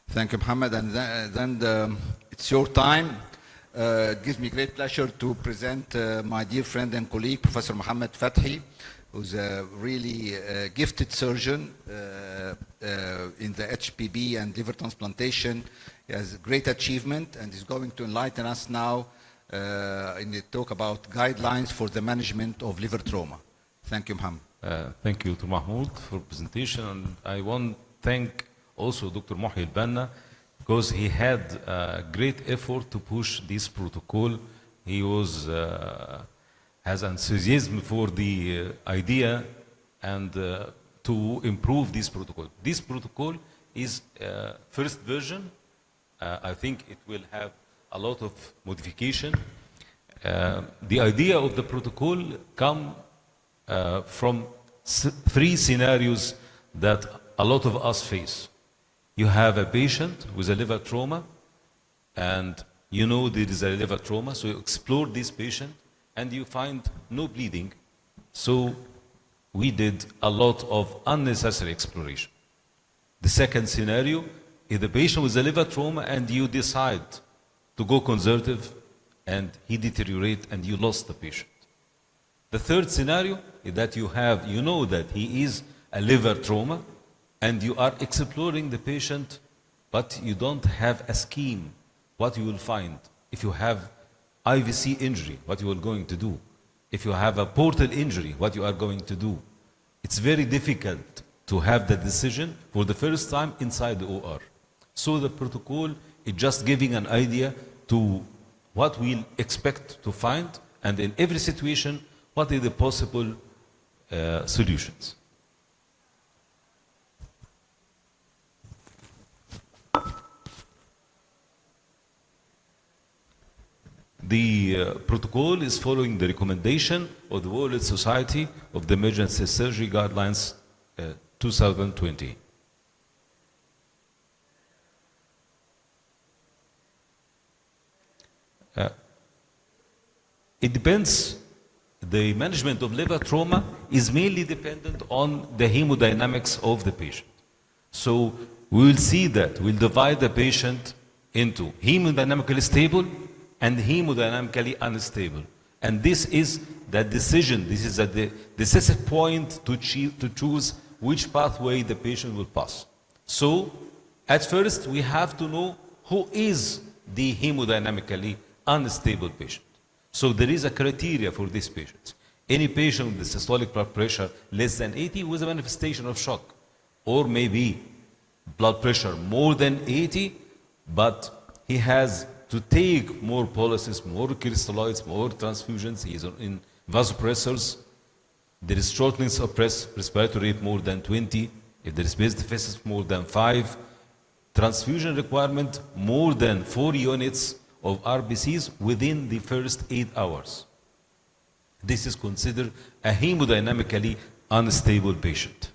Thank you, Mohammed. And then it's your time. It gives me great pleasure to present my dear friend and colleague, Professor Mohammed Fathi, who's a really gifted surgeon in the HBP and liver transplantation. He has a great achievement and is going to enlighten us now in the talk about guidelines for the management of liver trauma. Thank you, Mohammed. Thank you to Mahmoud for presentation, and I want to thank also Dr. Mohi Al-Banna, because he had a great effort to push this protocol. He was has enthusiasm for the idea and to improve this protocol. This protocol is first version. I think it will have a lot of modification. The idea of the protocol come from three scenarios that a lot of us face. You have a patient with a liver trauma, and you know there is a liver trauma, so you explore this patient and you find no bleeding. So we did a lot of unnecessary exploration. The second scenario is the patient with a liver trauma and you decide to go conservative and he deteriorate and you lost the patient. The third scenario is that you know that he is a liver trauma and you are exploring the patient, but you don't have a scheme what you will find. If you have IVC injury, what you are going to do. If you have a portal injury, what you are going to do. It's very difficult to have the decision for the first time inside the OR. So the protocol is just giving an idea to what we'll expect to find, and in every situation, what are the possible solutions. The protocol is following the recommendation of the World Society of the Emergency Surgery Guidelines 2020. It depends, the management of liver trauma is mainly dependent on the hemodynamics of the patient. So we will see that we'll divide the patient into hemodynamically stable and hemodynamically unstable. And this is the decision, this is the decisive point to choose which pathway the patient will pass. So at first we have to know who is the hemodynamically unstable patient. So there is a criteria for these patients. Any patient with systolic blood pressure less than 80 with a manifestation of shock, or maybe blood pressure more than 80, but he has to take more polysis, more crystalloids, more transfusions, he is in vasopressors. There is shortness of respiratory rate more than 20, if there is base deficit more than 5, transfusion requirement more than 4 units of RBCs within the first 8 hours. This is considered a hemodynamically unstable patient.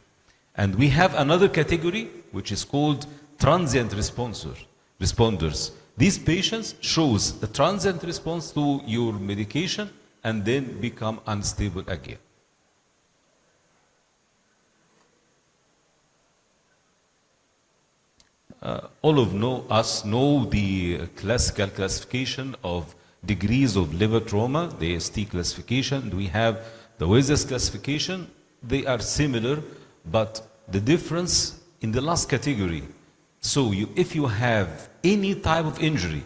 And we have another category which is called transient responders. These patients shows a transient response to your medication and then become unstable again. All of us know the classical classification of degrees of liver trauma, the AST classification. We have the WESS classification. They are similar, but the difference in the last category. So if you have any type of injury,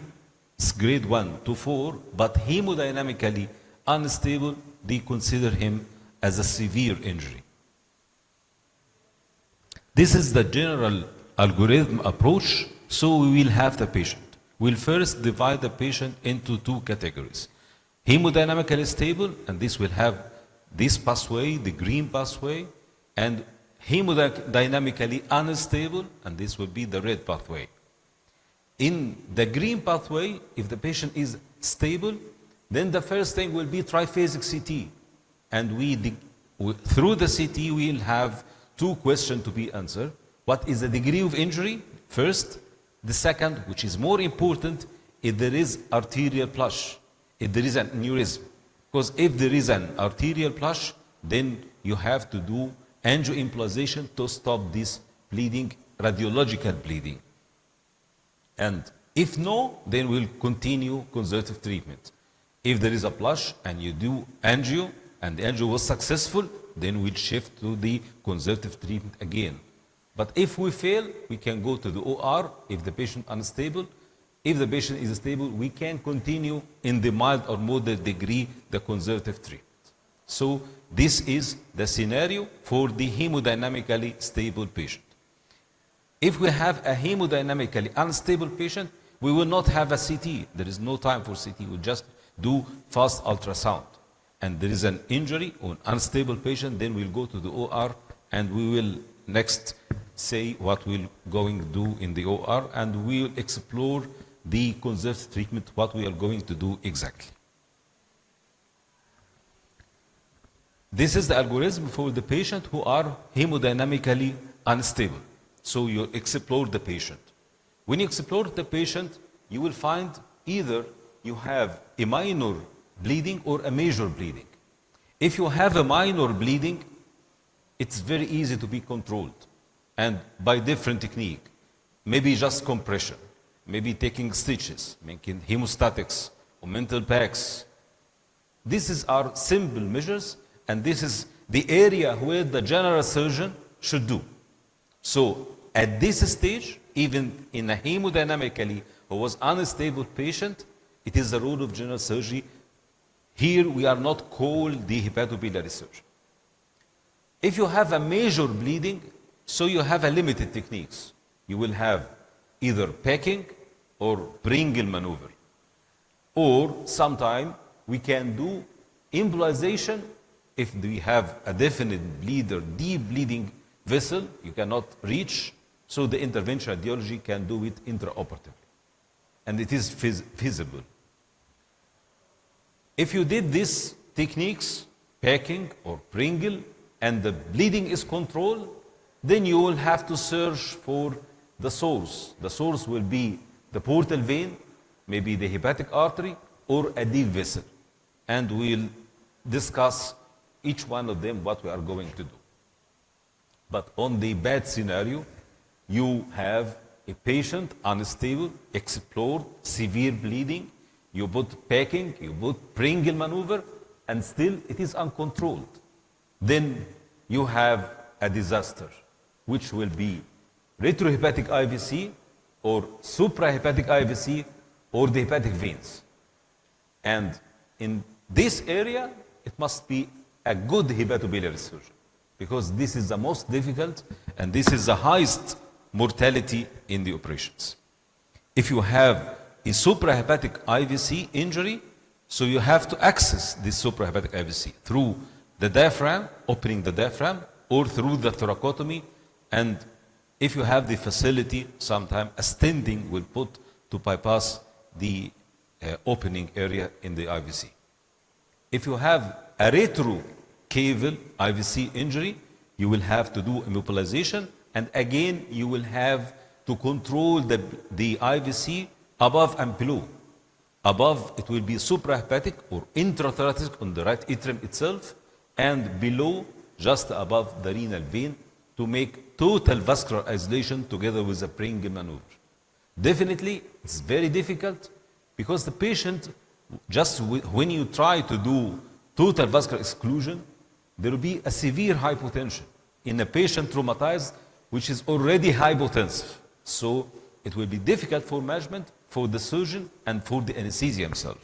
it's grade 1 to 4, but hemodynamically unstable, they consider him as a severe injury. This is the general algorithm approach. So we will have the patient. We'll first divide the patient into 2 categories. Hemodynamically stable, and this will have this pathway, the green pathway, and hemodynamically unstable, and this will be the red pathway. In the green pathway, if the patient is stable, then the first thing will be triphasic CT. And through the CT, we'll have 2 questions to be answered. What is the degree of injury? First. The second, which is more important, if there is arterial flush, if there is an aneurysm. Because if there is an arterial flush, then you have to do angioembolization to stop this bleeding, radiological bleeding. And if no, then we'll continue conservative treatment. If there is a flush and you do angio, and the angio was successful, then we'll shift to the conservative treatment again. But if we fail, we can go to the OR if the patient is unstable. If the patient is stable, we can continue in the mild or moderate degree the conservative treatment. So this is the scenario for the hemodynamically stable patient. If we have a hemodynamically unstable patient, we will not have a CT. There is no time for CT. We just do fast ultrasound. And there is an injury or an unstable patient, then we'll go to the OR and we will next say what we're going to do in the OR, and we will explore the conservative treatment, what we are going to do exactly. This is the algorithm for the patient who are hemodynamically unstable. So you explore the patient. When you explore the patient, you will find either you have a minor bleeding or a major bleeding. If you have a minor bleeding, it's very easy to be controlled, and by different technique, maybe just compression, maybe taking stitches, making hemostatics, or mental packs. These are simple measures, and this is the area where the general surgeon should do. So at this stage, even in a hemodynamically who was unstable patient, it is the role of general surgery. Here we are not called the hepatobiliary surgeon. If you have a major bleeding, so you have a limited techniques. You will have either packing or Pringle maneuver. Or sometime we can do embolization if we have a definite bleeder, deep bleeding vessel you cannot reach, so the interventional radiology can do it intraoperatively. And it is feasible. If you did these techniques, packing or Pringle, and the bleeding is controlled, then you will have to search for the source. The source will be the portal vein, maybe the hepatic artery, or a deep vessel. And we'll discuss each one of them, what we are going to do. But on the bad scenario, you have a patient unstable, explored, severe bleeding, you put packing, you put Pringle maneuver, and still it is uncontrolled. Then you have a disaster, which will be retrohepatic IVC or suprahepatic IVC or the hepatic veins. And in this area, it must be a good hepatobiliary surgeon, because this is the most difficult and this is the highest mortality in the operations. If you have a suprahepatic IVC injury, so you have to access this suprahepatic IVC through the diaphragm, opening the diaphragm, or through the thoracotomy. And if you have the facility, sometime a stenting will put to bypass the opening area in the IVC. If you have a retrocaval IVC injury, you will have to do immobilization, and again you will have to control the IVC above and below. Above, it will be suprahepatic or intrathoracic on the right atrium itself, and below, just above the renal vein, to make total vascular isolation together with the Pringle maneuver. Definitely, it's very difficult, because the patient, just when you try to do total vascular exclusion, there will be a severe hypotension in a patient traumatized, which is already hypotensive. So it will be difficult for management, for the surgeon, and for the anesthesia himself.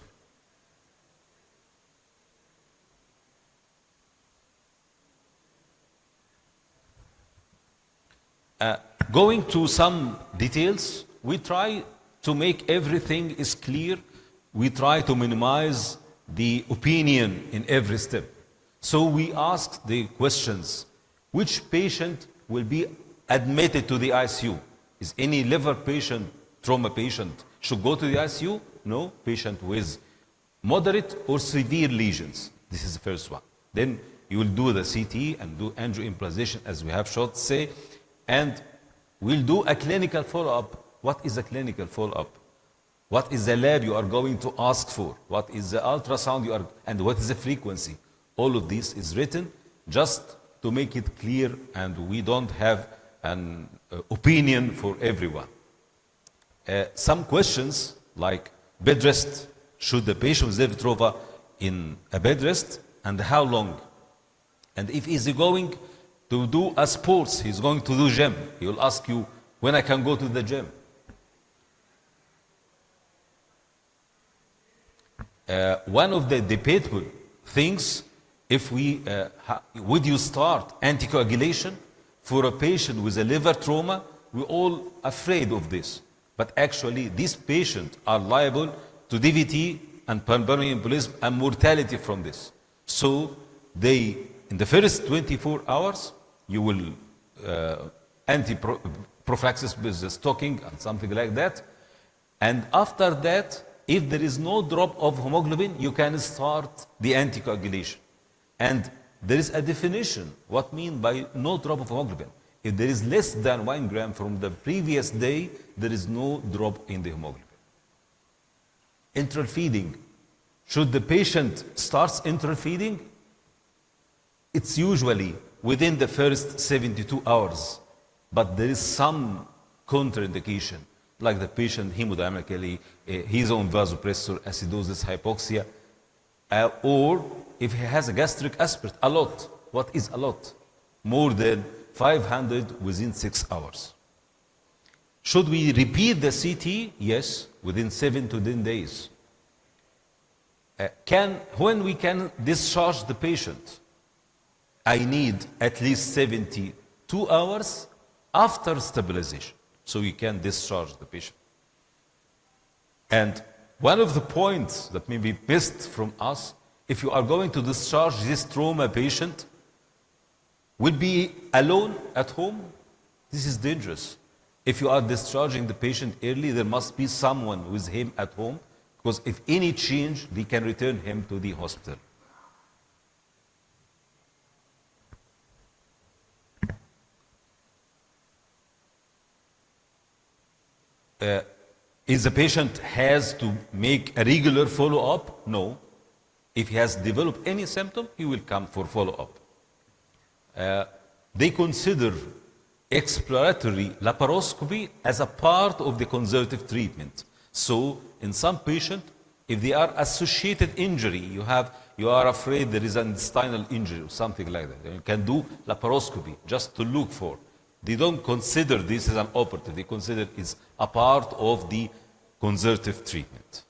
Going to some details, we try to make everything is clear. We try to minimize the opinion in every step. So we asked the questions: which patient will be admitted to the ICU? Is any liver patient, trauma patient, should go to the ICU? No. Patient with moderate or severe lesions. This is the first one. Then you will do the CT and do angioembolization, as we have short say, and we'll do a clinical follow-up. What is a clinical follow-up? What is the lab you are going to ask for? What is the ultrasound you are, and what is the frequency? All of this is written just to make it clear, and we don't have an opinion for everyone. Some questions like bed rest. Should the patient with liver trauma in a bed rest, and how long? And if he's going to do a sports, he's going to do gym, he will ask you, when I can go to the gym? One of the debatable things, if we, would you start anticoagulation for a patient with a liver trauma? We're all afraid of this. But actually, these patients are liable to DVT and pulmonary embolism and mortality from this. So they, in the first 24 hours, you will anti-prophylaxis with the stocking and something like that. And after that, if there is no drop of hemoglobin, you can start the anticoagulation. And there is a definition. What mean by no drop of hemoglobin? If there is less than 1 gram from the previous day, there is no drop in the hemoglobin. Enteral feeding. Should the patient starts enteral feeding? It's usually within the first 72 hours. But there is some contraindication, like the patient hemodynamically, his own vasopressor, acidosis, hypoxia, or if he has a gastric aspirate, a lot. What is a lot? More than 500 within 6 hours. Should we repeat the CT? Yes, within 7 to 10 days. When we can discharge the patient? I need at least 72 hours after stabilization, so we can discharge the patient. And one of the points that may be missed from us, if you are going to discharge this trauma patient, will be alone at home. This is dangerous. If you are discharging the patient early, there must be someone with him at home, Because if any change, they can return him to the hospital. Is the patient has to make a regular follow-up? No. If he has developed any symptom, he will come for follow-up. They consider exploratory laparoscopy as a part of the conservative treatment. So in some patients, if they are associated injury, you are afraid there is an intestinal injury or something like that, you can do laparoscopy just to look for. They don't consider this as an operative. They consider it's a part of the conservative treatment.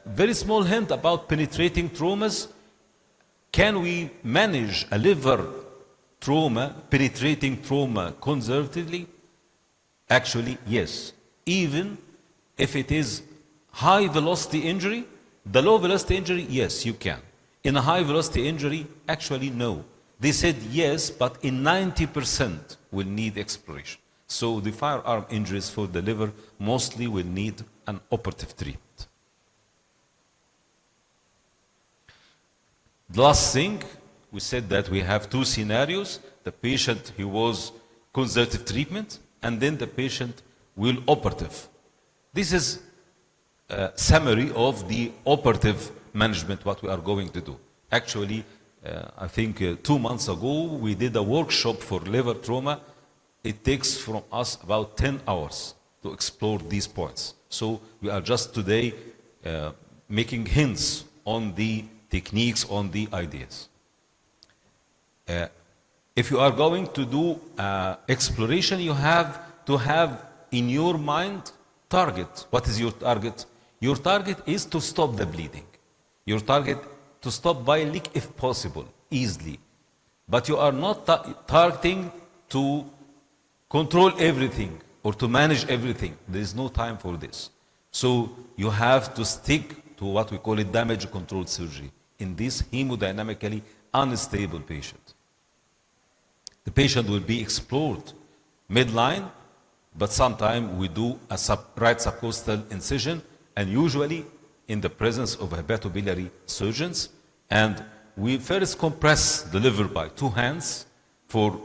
Very small hint about penetrating traumas. Can we manage a liver trauma, penetrating trauma conservatively? Actually, yes. Even if it is high velocity injury, the low velocity injury, yes, you can. In a high velocity injury, actually, no. They said yes, but in 90% will need exploration. So the firearm injuries for the liver mostly will need an operative treatment. The last thing, we said that we have two scenarios. The patient, he was conservative treatment, and then the patient will operative. This is a summary of the operative management, what we are going to do. Actually, I think 2 months ago, we did a workshop for liver trauma. It takes from us about 10 hours to explore these points. So we are just today making hints on the techniques, on the ideas. If you are going to do exploration, you have to have in your mind target. What is your target? Your target is to stop the bleeding. Your target to stop bile leak if possible, easily. But you are not targeting to control everything or to manage everything. There is no time for this. So you have to stick to what we call it damage control surgery in this hemodynamically unstable patient. The patient will be explored midline, but sometimes we do a right subcostal incision, and usually in the presence of hepatobiliary surgeons, and we first compress the liver by 2 hands for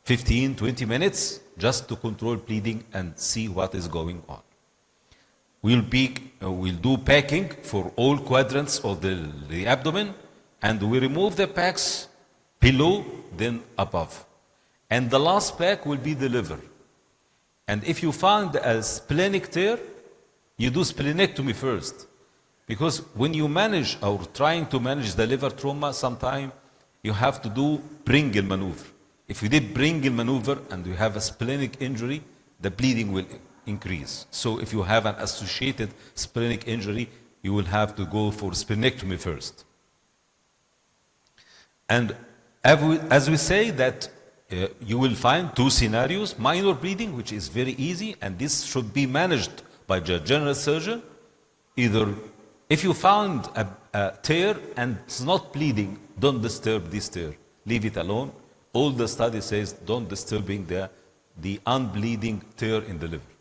15, 20 minutes just to control bleeding and see what is going on. We'll do packing for all quadrants of the abdomen, and we remove the packs below, then above. And the last pack will be the liver. And if you find a splenic tear, you do splenectomy first. Because when you manage or trying to manage the liver trauma, sometimes you have to do Pringle maneuver. If you did Pringle maneuver and you have a splenic injury, the bleeding will increase. So if you have an associated splenic injury, you will have to go for splenectomy first. And as we say that you will find 2 scenarios, minor bleeding, which is very easy, and this should be managed by the general surgeon. Either if you found a tear and it's not bleeding, don't disturb this tear. Leave it alone. All the study says don't disturbing the unbleeding tear in the liver.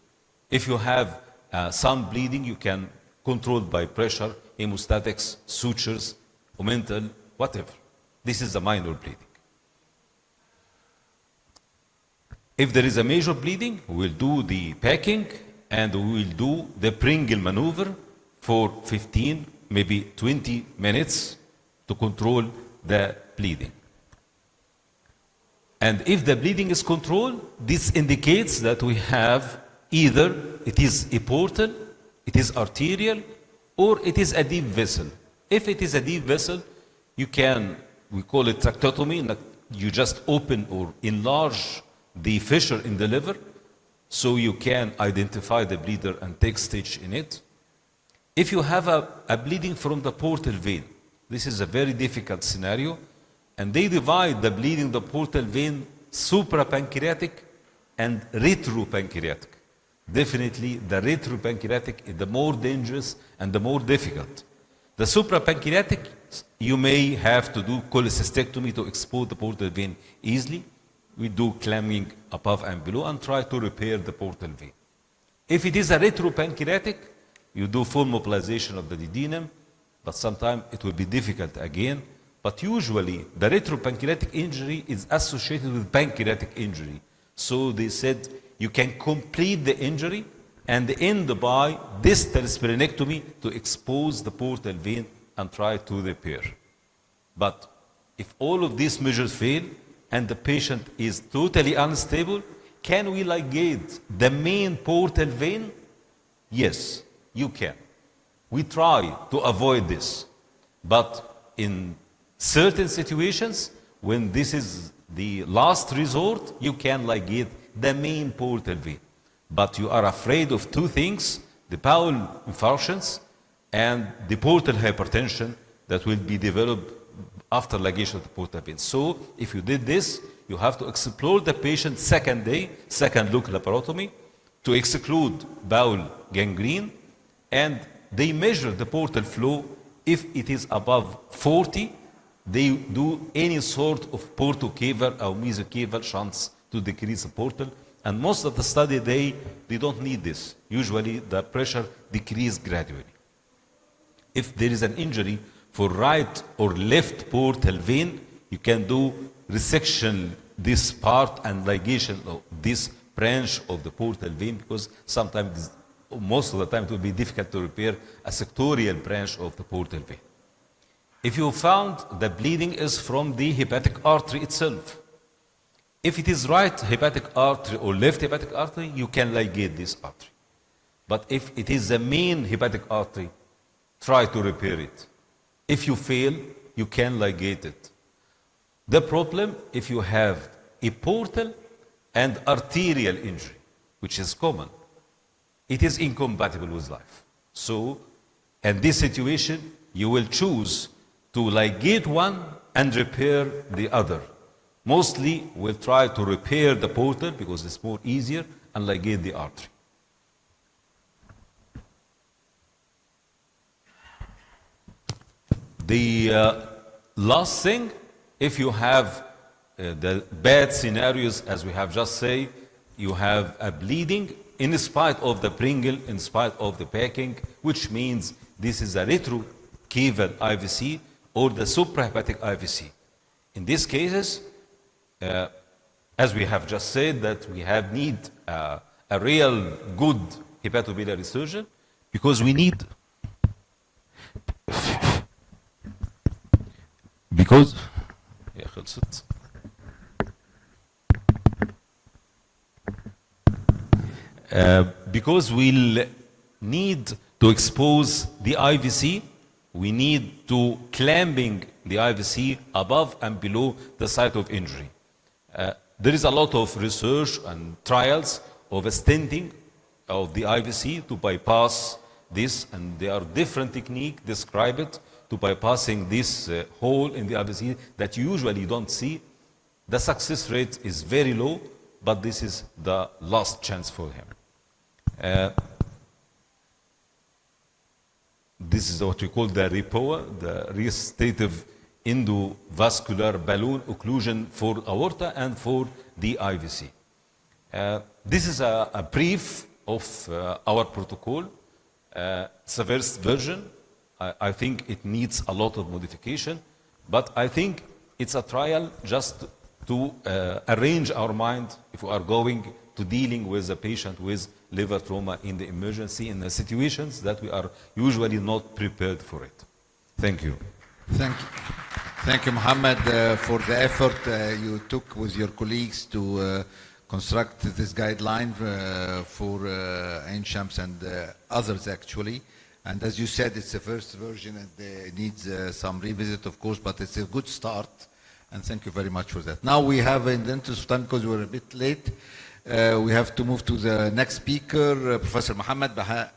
If you have some bleeding, you can control by pressure, hemostatics, sutures, omental, whatever. This is a minor bleeding. If there is a major bleeding, we will do the packing and we will do the Pringle maneuver for 15, maybe 20 minutes to control the bleeding. And if the bleeding is controlled, this indicates that we have either it is a portal, it is arterial, or it is a deep vessel. If it is a deep vessel, we call it tracheotomy. You just open or enlarge the fissure in the liver so you can identify the bleeder and take stitch in it. If you have a bleeding from the portal vein, this is a very difficult scenario, and they divide the bleeding the portal vein suprapancreatic and retropancreatic. Definitely the retropancreatic is the more dangerous and the more difficult. The suprapancreatic, you may have to do cholecystectomy to expose the portal vein easily. We do clamming above and below and try to repair the portal vein. If it is a retropancreatic, you do full mobilization of the duodenum, but sometimes it will be difficult again. But usually, the retropancreatic injury is associated with pancreatic injury. So they said you can complete the injury and end by distal splenectomy to expose the portal vein and try to repair. But if all of these measures fail and the patient is totally unstable, can we ligate the main portal vein? Yes, you can. We try to avoid this. But in certain situations, when this is the last resort, you can ligate the main portal vein. But you are afraid of two things, the bowel infarctions and the portal hypertension that will be developed after ligation of the portal vein. So if you did this, you have to explore the patient second day, second look laparotomy, to exclude bowel gangrene, and they measure the portal flow. If it is above 40, they do any sort of portocaval or mesocaval shunts to decrease the portal. And most of the study, they don't need this. Usually the pressure decreases gradually. If there is an injury for right or left portal vein, you can do resection this part and ligation of this branch of the portal vein, because sometimes, most of the time, it will be difficult to repair a sectorial branch of the portal vein. If you found the bleeding is from the hepatic artery itself, if it is right hepatic artery or left hepatic artery, you can ligate this artery. But if it is the main hepatic artery, try to repair it. If you fail, you can ligate it. The problem, if you have a portal and arterial injury, which is common, it is incompatible with life. So, in this situation, you will choose to ligate one and repair the other. Mostly, we'll try to repair the portal because it's more easier and ligate the artery. The last thing, if you have the bad scenarios, as we have just said, you have a bleeding in spite of the Pringle, in spite of the packing, which means this is a retrocaval IVC or the suprahepatic IVC. In these cases, as we have just said, that we have need a real good hepatobiliary surgeon, because we need, because we'll need to expose the IVC, we need to clamping the IVC above and below the site of injury. There is a lot of research and trials of stenting of the IVC to bypass this, and there are different techniques described to bypassing this hole in the IVC that you usually don't see. The success rate is very low, but this is the last chance for him. This is what we call the REPOA, the restorative endovascular balloon occlusion for aorta and for the IVC. This is a brief of our protocol. It's a first version. I think it needs a lot of modification, but I think it's a trial just to arrange our mind if we are going to dealing with a patient with liver trauma in the emergency, in the situations that we are usually not prepared for it. Thank you. Thank you, Mohammed, for the effort you took with your colleagues to construct this guideline for Ain Shams and others, actually. And as you said, it's the first version and it needs some revisit, of course, but it's a good start. And thank you very much for that. Now we have, in the interest of time, because we're a bit late, we have to move to the next speaker, Professor Mohammed Baha,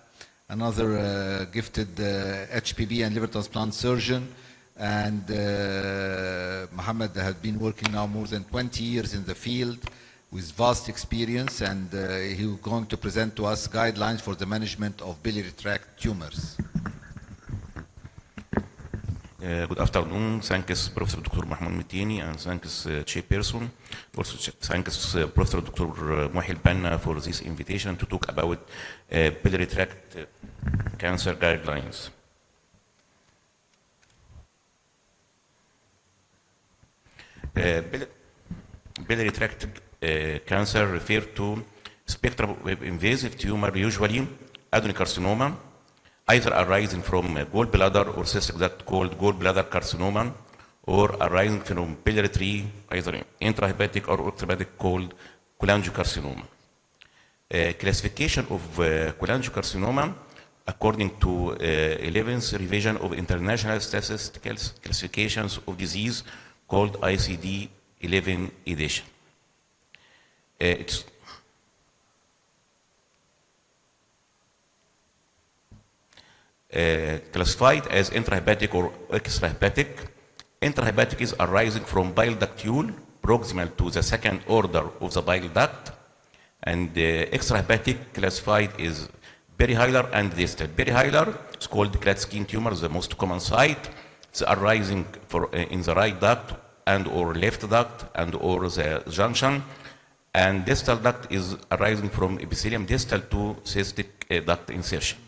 another gifted HBP and liver transplant surgeon. And Mohammed has been working now more than 20 years in the field with vast experience, and he's going to present to us guidelines for the management of biliary tract tumors. Good afternoon. Thanks, Professor Dr. Mahmoud Mitini, and thanks, Chairperson. Also, thanks, Professor Dr. Mohil Banna for this invitation to talk about biliary tract cancer guidelines. Biliary tract cancer refer to spectrum of invasive tumor, usually adenocarcinoma, either arising from gallbladder or cystic duct called gallbladder carcinoma, or arising from biliary tree, either intrahepatic or extrahepatic called cholangiocarcinoma. Classification of cholangiocarcinoma according to 11th revision of International Statistical Classifications of Disease called ICD 11 edition. It's classified as intrahepatic or extrahepatic. Intrahepatic is arising from bile ductule proximal to the second order of the bile duct, and extrahepatic classified is perihilar and distal. Perihilar is called Klatskin tumor, the most common site. It's arising in the right duct and or left duct and or the junction, and distal duct is arising from epithelium distal to cystic duct insertion.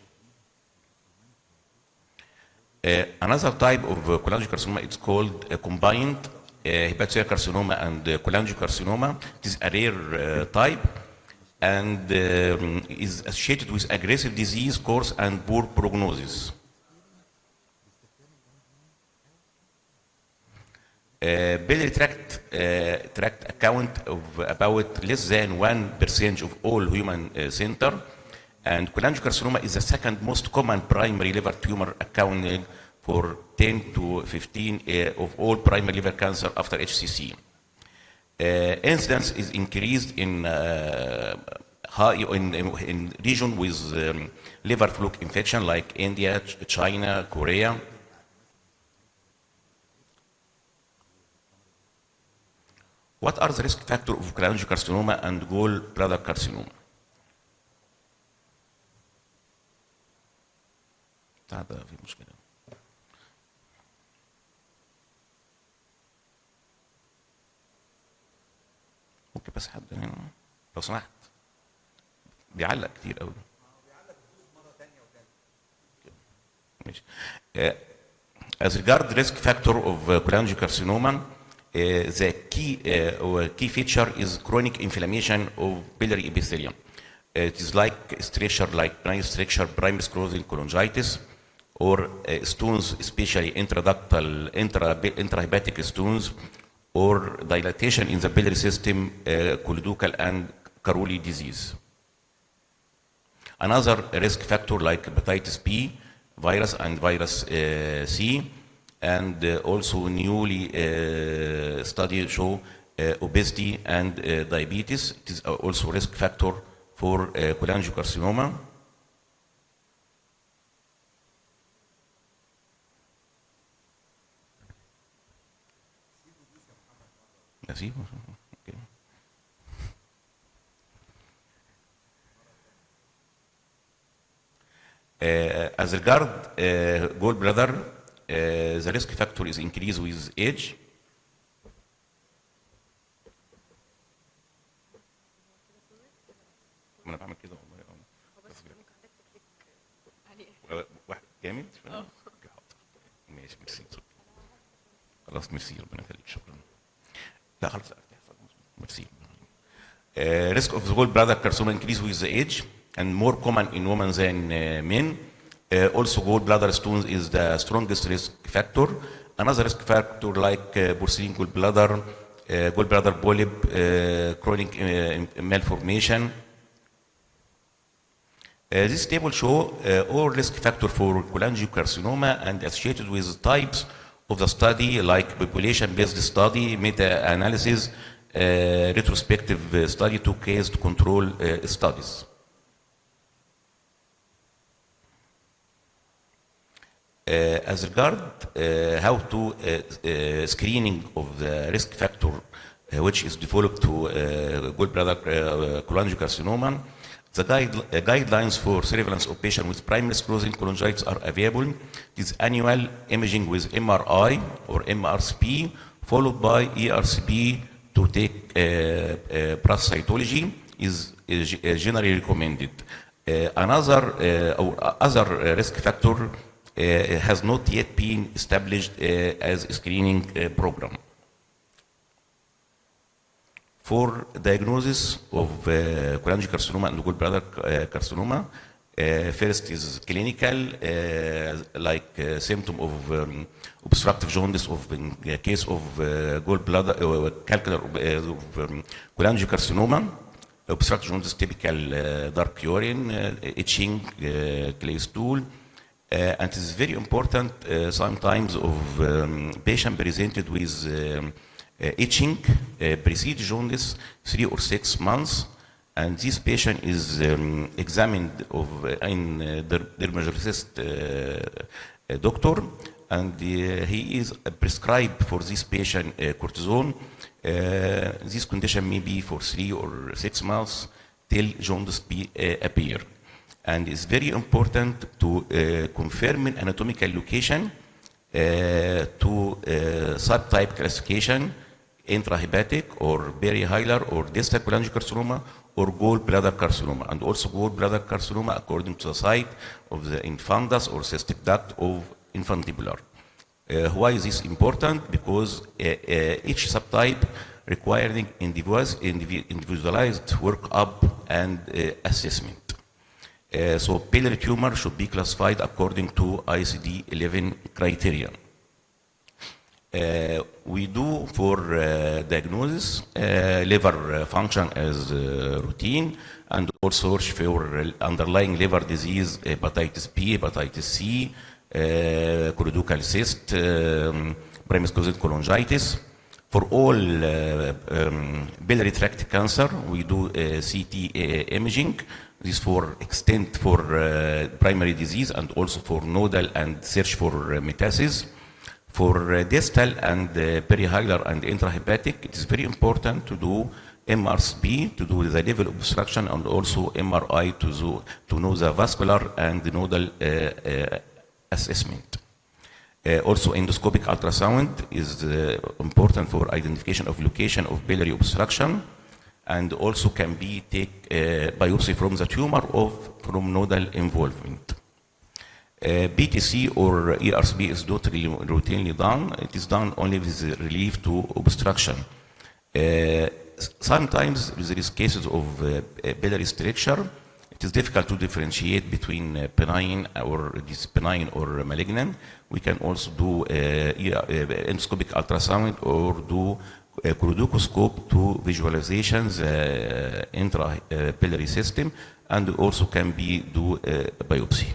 Another type of cholangiocarcinoma is called combined hepatocellular carcinoma and cholangiocarcinoma. It is a rare type and is associated with aggressive disease course and poor prognosis. Biliary tract account of about less than 1% of all human center, and cholangiocarcinoma is the second most common primary liver tumor, accounting for 10 to 15 of all primary liver cancer after HCC. Incidence is increased in region with liver fluke infection like India, China, Korea. What are the risk factors of cholangiocarcinoma and gallbladder carcinoma? هذا في مشكلة. ممكن بس حد هنا لو سمحت بيعلق كتير قوي. ماشي. As regard risk factor of cholangiocarcinoma, the key feature is chronic inflammation of biliary epithelium. It is like stricture, like benign stricture, primary sclerosing cholangitis, or stones, especially intraductal, intrahepatic stones, or dilatation in the biliary system, coliducal and Caroli disease. Another risk factor like hepatitis B virus and virus C, and also newly studies show obesity and diabetes. It is also risk factor for cholangiocarcinoma. Okay. As regard gallbladder, the risk factor is increased with age. انا بعمل كده والله. واحد جامد. ماشي ميرسي. خلاص ميرسي ربنا يخليك شكرا. لا خلاص ميرسي. Risk of the gallbladder carcinoma increase with the age and more common in women than men. Also gallbladder stones is the strongest risk factor. Another risk factor like porcine gallbladder, gallbladder polyp, chronic malformation. This table show all risk factor for cholangiocarcinoma and associated with types of the study like population-based study, meta-analysis, retrospective study, two case control studies. As regard how to screening of the risk factor which is developed to gallbladder cholangiocarcinoma, The guidelines for surveillance of patients with primary sclerosing cholangitis are available. It is annual imaging with MRI or MRCP, followed by ERCP to take breath cytology is generally recommended. Other risk factor has not yet been established as a screening program. For diagnosis of cholangiocarcinoma and gallbladder carcinoma, first is clinical, like symptom of obstructive jaundice in case of gallbladder calcular cholangiocarcinoma. Obstructive jaundice typical dark urine, itching, clay stool, and it is very important sometimes of patient presented with itching precede jaundice 3 or 6 months, and this patient is examined in the dermatologist doctor, and he is prescribed for this patient cortisone. This condition may be for 3 or 6 months till jaundice appear. And it's very important to confirm an anatomical location to subtype classification, intrahepatic or perihilar or distal cholangiocarcinoma or gallbladder carcinoma, and also gallbladder carcinoma according to the site of the infundus or cystic duct of infundibular. Why is this important? Because each subtype requiring individualized workup and assessment. So biliary tumor should be classified according to ICD-11 criteria. We do for diagnosis liver function as routine, and also search for underlying liver disease, hepatitis B, hepatitis C, choledochal cyst, primary sclerosing cholangitis. For all biliary tract cancer, we do CT imaging. This for extent for primary disease and also for nodal and search for metastasis. For distal and perihilar and intrahepatic, it is very important to do MRCP to do the level of obstruction, and also MRI to know the vascular and the nodal assessment. Also endoscopic ultrasound is important for identification of location of biliary obstruction, and also can be take biopsy from the tumor or from nodal involvement. BTC or ERCP is not routinely done. It is done only with relief to obstruction. Sometimes there is cases of biliary stricture. It is difficult to differentiate between benign or malignant. We can also do endoscopic ultrasound or do choledocoscope to visualizations intra-biliary system, and also can be do biopsy.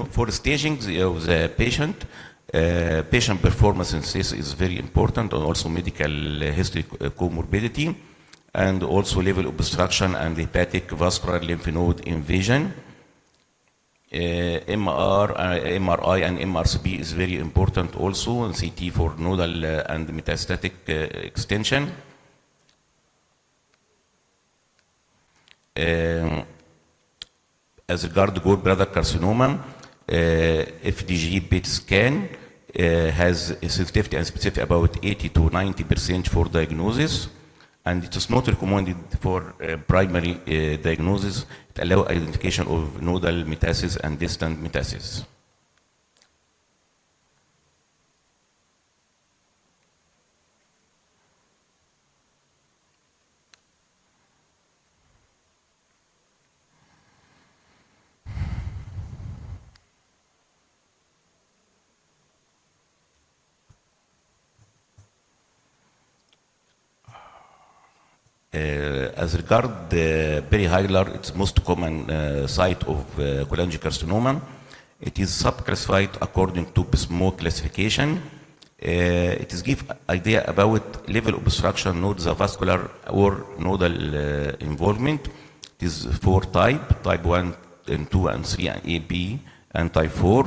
For staging of the patient, patient performance analysis is very important, and also medical history comorbidity, and also level of obstruction and hepatic vascular lymph node invasion. MRI and MRCP is very important also, and CT for nodal and metastatic extension. As regard to gallbladder carcinoma, FDG PET scan has a sensitivity and specificity about 80 to 90% for diagnosis, and it is not recommended for primary diagnosis. It allows identification of nodal metastasis and distant metastasis. as regard perihilar, it's most common site of cholangiocarcinoma. It is subclassified according to BSMO classification. It is give idea about level of obstruction, not the vascular or nodal involvement. It is 4 type 1 and 2 and 3 and A, B, and type 4.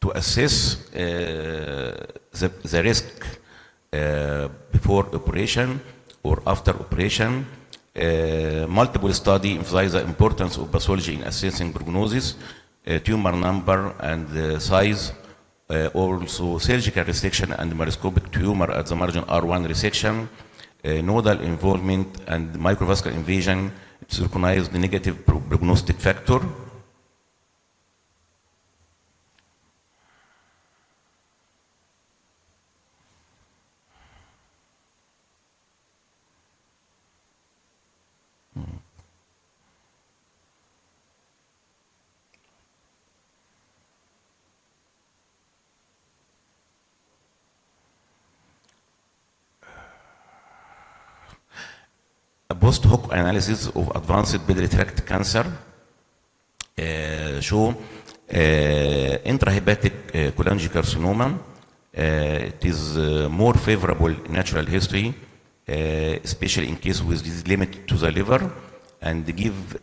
To assess the risk before operation or after operation, multiple studies emphasize the importance of pathology in assessing prognosis, tumor number and size, also surgical resection and microscopic tumor at the margin R1 resection, nodal involvement and microvascular invasion. It's recognized the negative prognostic factor. A post hoc analysis of advanced biliary tract cancer show intrahepatic cholangiocarcinoma. It is more favorable natural history, especially in case with this limit to the liver, and give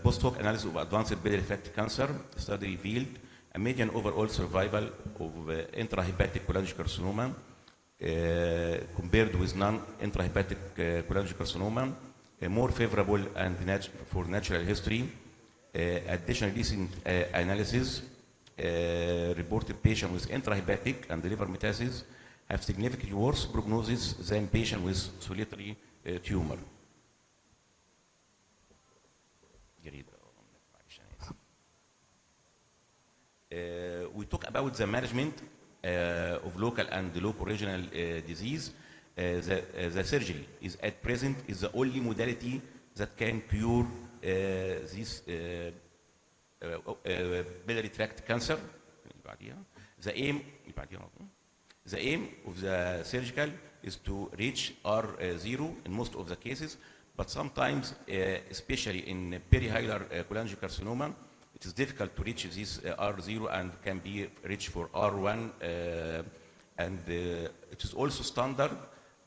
post-hoc analysis of advanced biliary tract cancer study revealed a median overall survival of intrahepatic cholangiocarcinoma compared with non-intrahepatic cholangiocarcinoma, more favorable and for natural history. Additionally, recent analysis reported patients with intrahepatic and liver metastasis have significantly worse prognosis than patients with solitary tumor. We talk about the management of local and local regional disease. The surgery is at present is the only modality that can cure this biliary tract cancer. The aim of the surgical is to reach R0 in most of the cases, but sometimes, especially in perihilar cholangiocarcinoma, it is difficult to reach this R0 and can be reached for R1, and it is also standard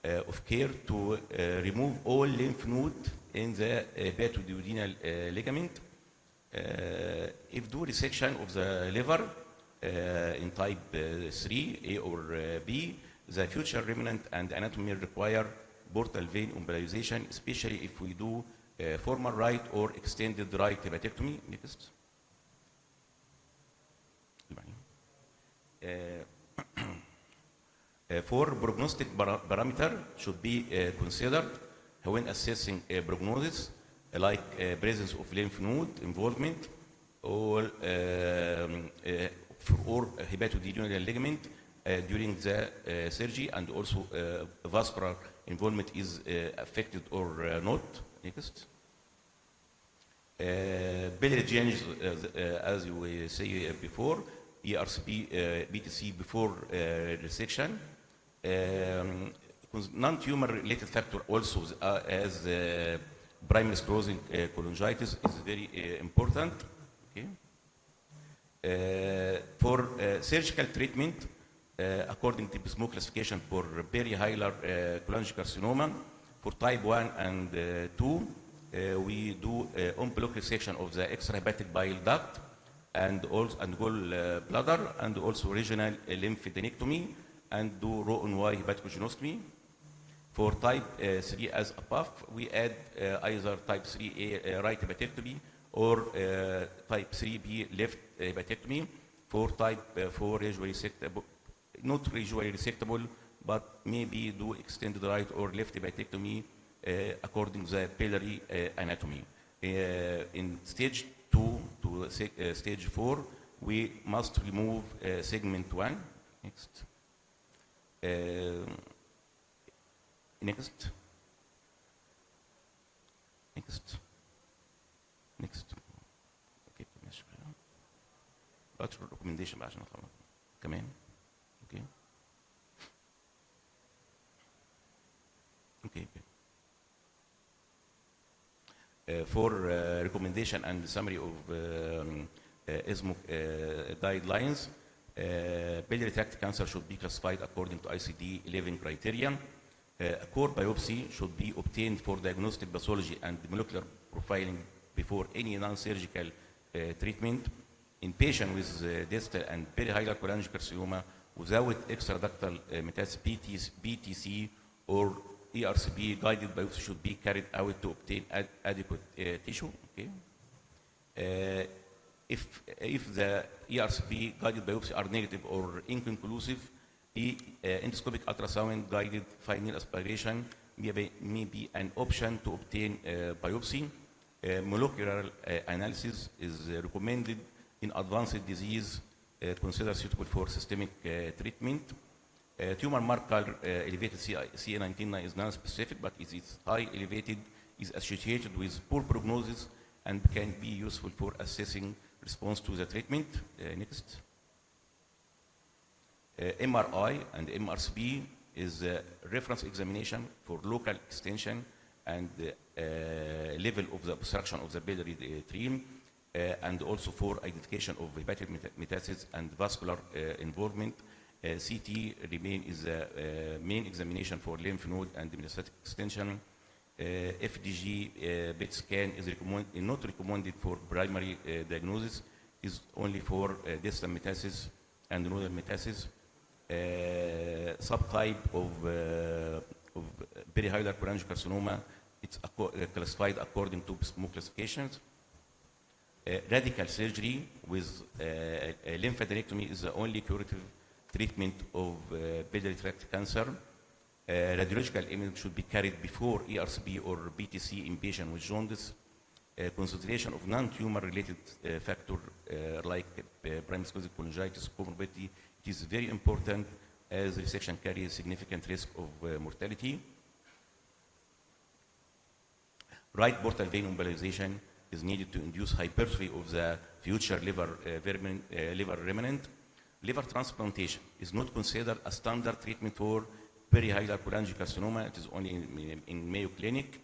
of care to remove all lymph node in the hepatoduodenal ligament. If do resection of the liver in type 3, A or B, the future remnant and anatomy require portal vein embolization, especially if we do formal right or extended right hepatectomy. Next. For prognostic parameter should be considered when assessing prognosis, like presence of lymph node involvement or hepatoduodenal ligament during the surgery, and also vascular involvement is affected or not. Next. Biliary changes, as you say before, ERCP, BTC before resection. Non-tumor related factor also as primary sclerosing cholangitis is very important. Okay. For surgical treatment, according to BSMO classification for perihilar cholangiocarcinoma, for type 1 and 2, we do on-block resection of the extrahepatic bile duct and also gallbladder, and also regional lymphadenectomy, and do Roux-en-Y hepatogenostomy. For type 3 as above, we add either type 3A right hepatectomy or type 3B left hepatectomy. For type 4 usually resectable, not usually resectable, but maybe do extended right or left hepatectomy according to the biliary anatomy. In stage 2 to stage 4, we must remove segment 1. Next. Next. Next. Next. Okay, ماشي. بقى recommendation بقى عشان نطلع كمان. Okay. Okay. For recommendation and summary of ESMO guidelines, biliary tract cancer should be classified according to ICD-11 criteria. A core biopsy should be obtained for diagnostic pathology and molecular profiling before any non-surgical treatment. In patients with distal and perihilar cholangiocarcinoma without extraductal metastasis, BTC or ERCP, guided biopsy should be carried out to obtain adequate tissue. Okay. If the ERCP guided biopsy are negative or inconclusive, endoscopic ultrasound guided fine needle aspiration may be an option to obtain biopsy. Molecular analysis is recommended in advanced disease considered suitable for systemic treatment. Tumor marker elevated CA19 is non-specific, but it is high elevated, is associated with poor prognosis and can be useful for assessing response to the treatment. Next. MRI and MRCP is a reference examination for local extension and level of the obstruction of the biliary tree, and also for identification of hepatic metastasis and vascular involvement. CT is a main examination for lymph node and metastatic extension. FDG PET scan is not recommended for primary diagnosis, is only for distal metastasis and nodal metastasis. Subtype of perihilar cholangiocarcinoma, it's classified according to SMO classifications. Radical surgery with lymphadenectomy is the only curative treatment of biliary tract cancer. Radiological imaging should be carried before ERCP or BTC in patient with jaundice. Consideration of non-tumor related factor like primary sclerosing cholangitis, comorbidity, it is very important as resection carries significant risk of mortality. Right portal vein embolization is needed to induce hypertrophy of the future liver remnant. Liver transplantation is not considered a standard treatment for perihilar cholangiocarcinoma. It is only in Mayo Clinic,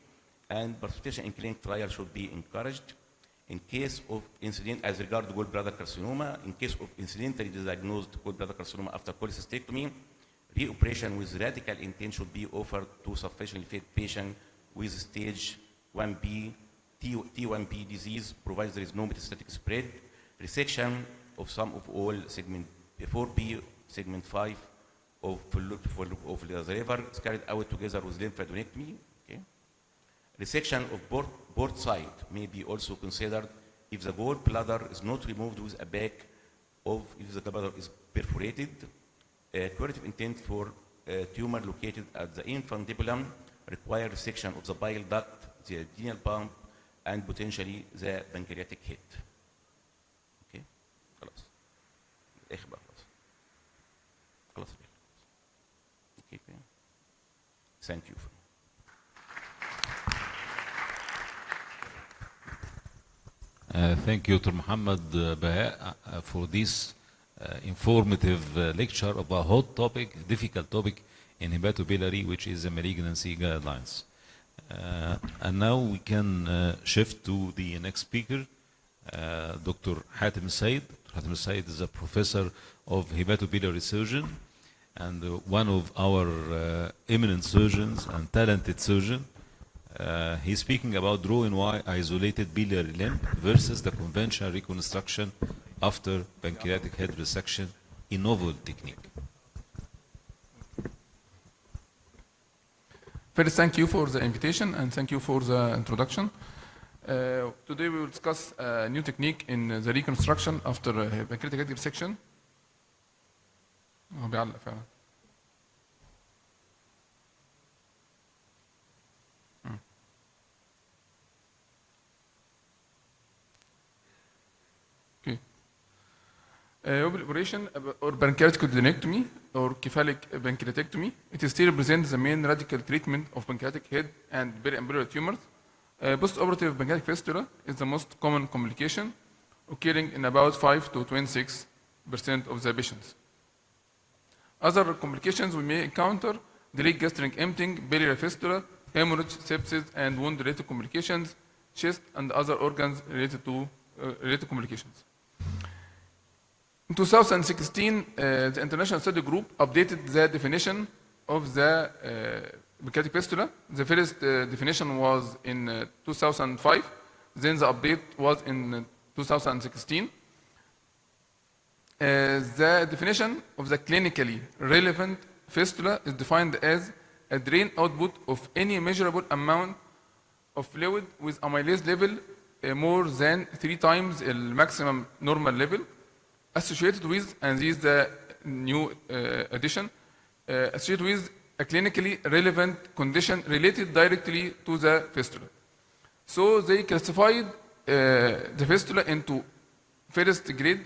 and participation in clinical trial should be encouraged. In case of incident, as regard gallbladder carcinoma, in case of incidentally diagnosed gallbladder carcinoma after cholecystectomy, reoperation with radical intent should be offered to sufficiently fit patient with stage 1B, T1B disease, provided there is no metastatic spread. Resection of some of all segment 4B, segment 5 of the liver is carried out together with lymphadenectomy. Okay. Resection of both sides may be also considered if the gallbladder is not removed with a bag of if the gallbladder is perforated. Curative intent for tumor located at the infundibulum require resection of the bile duct, the adrenal pump, and potentially the pancreatic head. Okay. خلاص. اخبار خلاص. خلاص. Okay. Thank you. Thank you, Dr. Muhammad Baha, for this informative lecture of a hot topic, difficult topic in hepatobiliary, which is the malignancy guidelines. And now we can shift to the next speaker, Dr. Hatem Said. Dr. Hatem Said is a professor of hepatobiliary surgeon and one of our eminent surgeons and talented surgeon. He's speaking about drawing Y isolated biliary limb versus the conventional reconstruction after pancreatic head resection in novel technique. First, thank you for the invitation and thank you for the introduction. Today we will discuss a new technique in the reconstruction after pancreatic head resection. بيعلق فعلا. Open operation or pancreatic duodenectomy or cephalic pancreatectomy. It still represents the main radical treatment of pancreatic head and periambular tumors. Post-operative pancreatic fistula is the most common complication, occurring in about 5 to 26% of the patients. Other complications we may encounter: delayed gastric emptying, biliary fistula, hemorrhage, sepsis, and wound-related complications, chest and other organs related complications. In 2016, the International Study Group updated the definition of the pancreatic fistula. The first definition was in 2005, then the update was in 2016. The definition of the clinically relevant fistula is defined as a drain output of any measurable amount of fluid with amylase level more than 3 times the maximum normal level, associated with, and this is the new addition, associated with a clinically relevant condition related directly to the fistula. So they classified the fistula into first grade,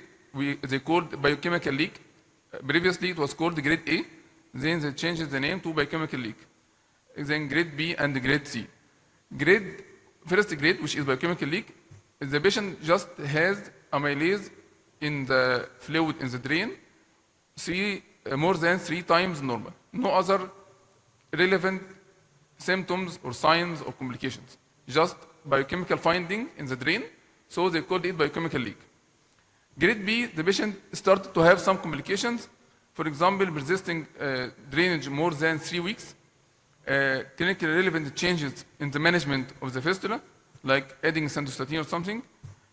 they called biochemical leak. Previously it was called grade A, then they changed the name to biochemical leak. Then grade B and grade C. First grade, which is biochemical leak, the patient just has amylase in the fluid in the drain, more than 3 times normal. No other relevant symptoms or signs or complications. Just biochemical finding in the drain, so they called it biochemical leak. Grade B, the patient started to have some complications. For example, persisting drainage more than 3 weeks, clinically relevant changes in the management of the fistula, like adding sandostatin or something,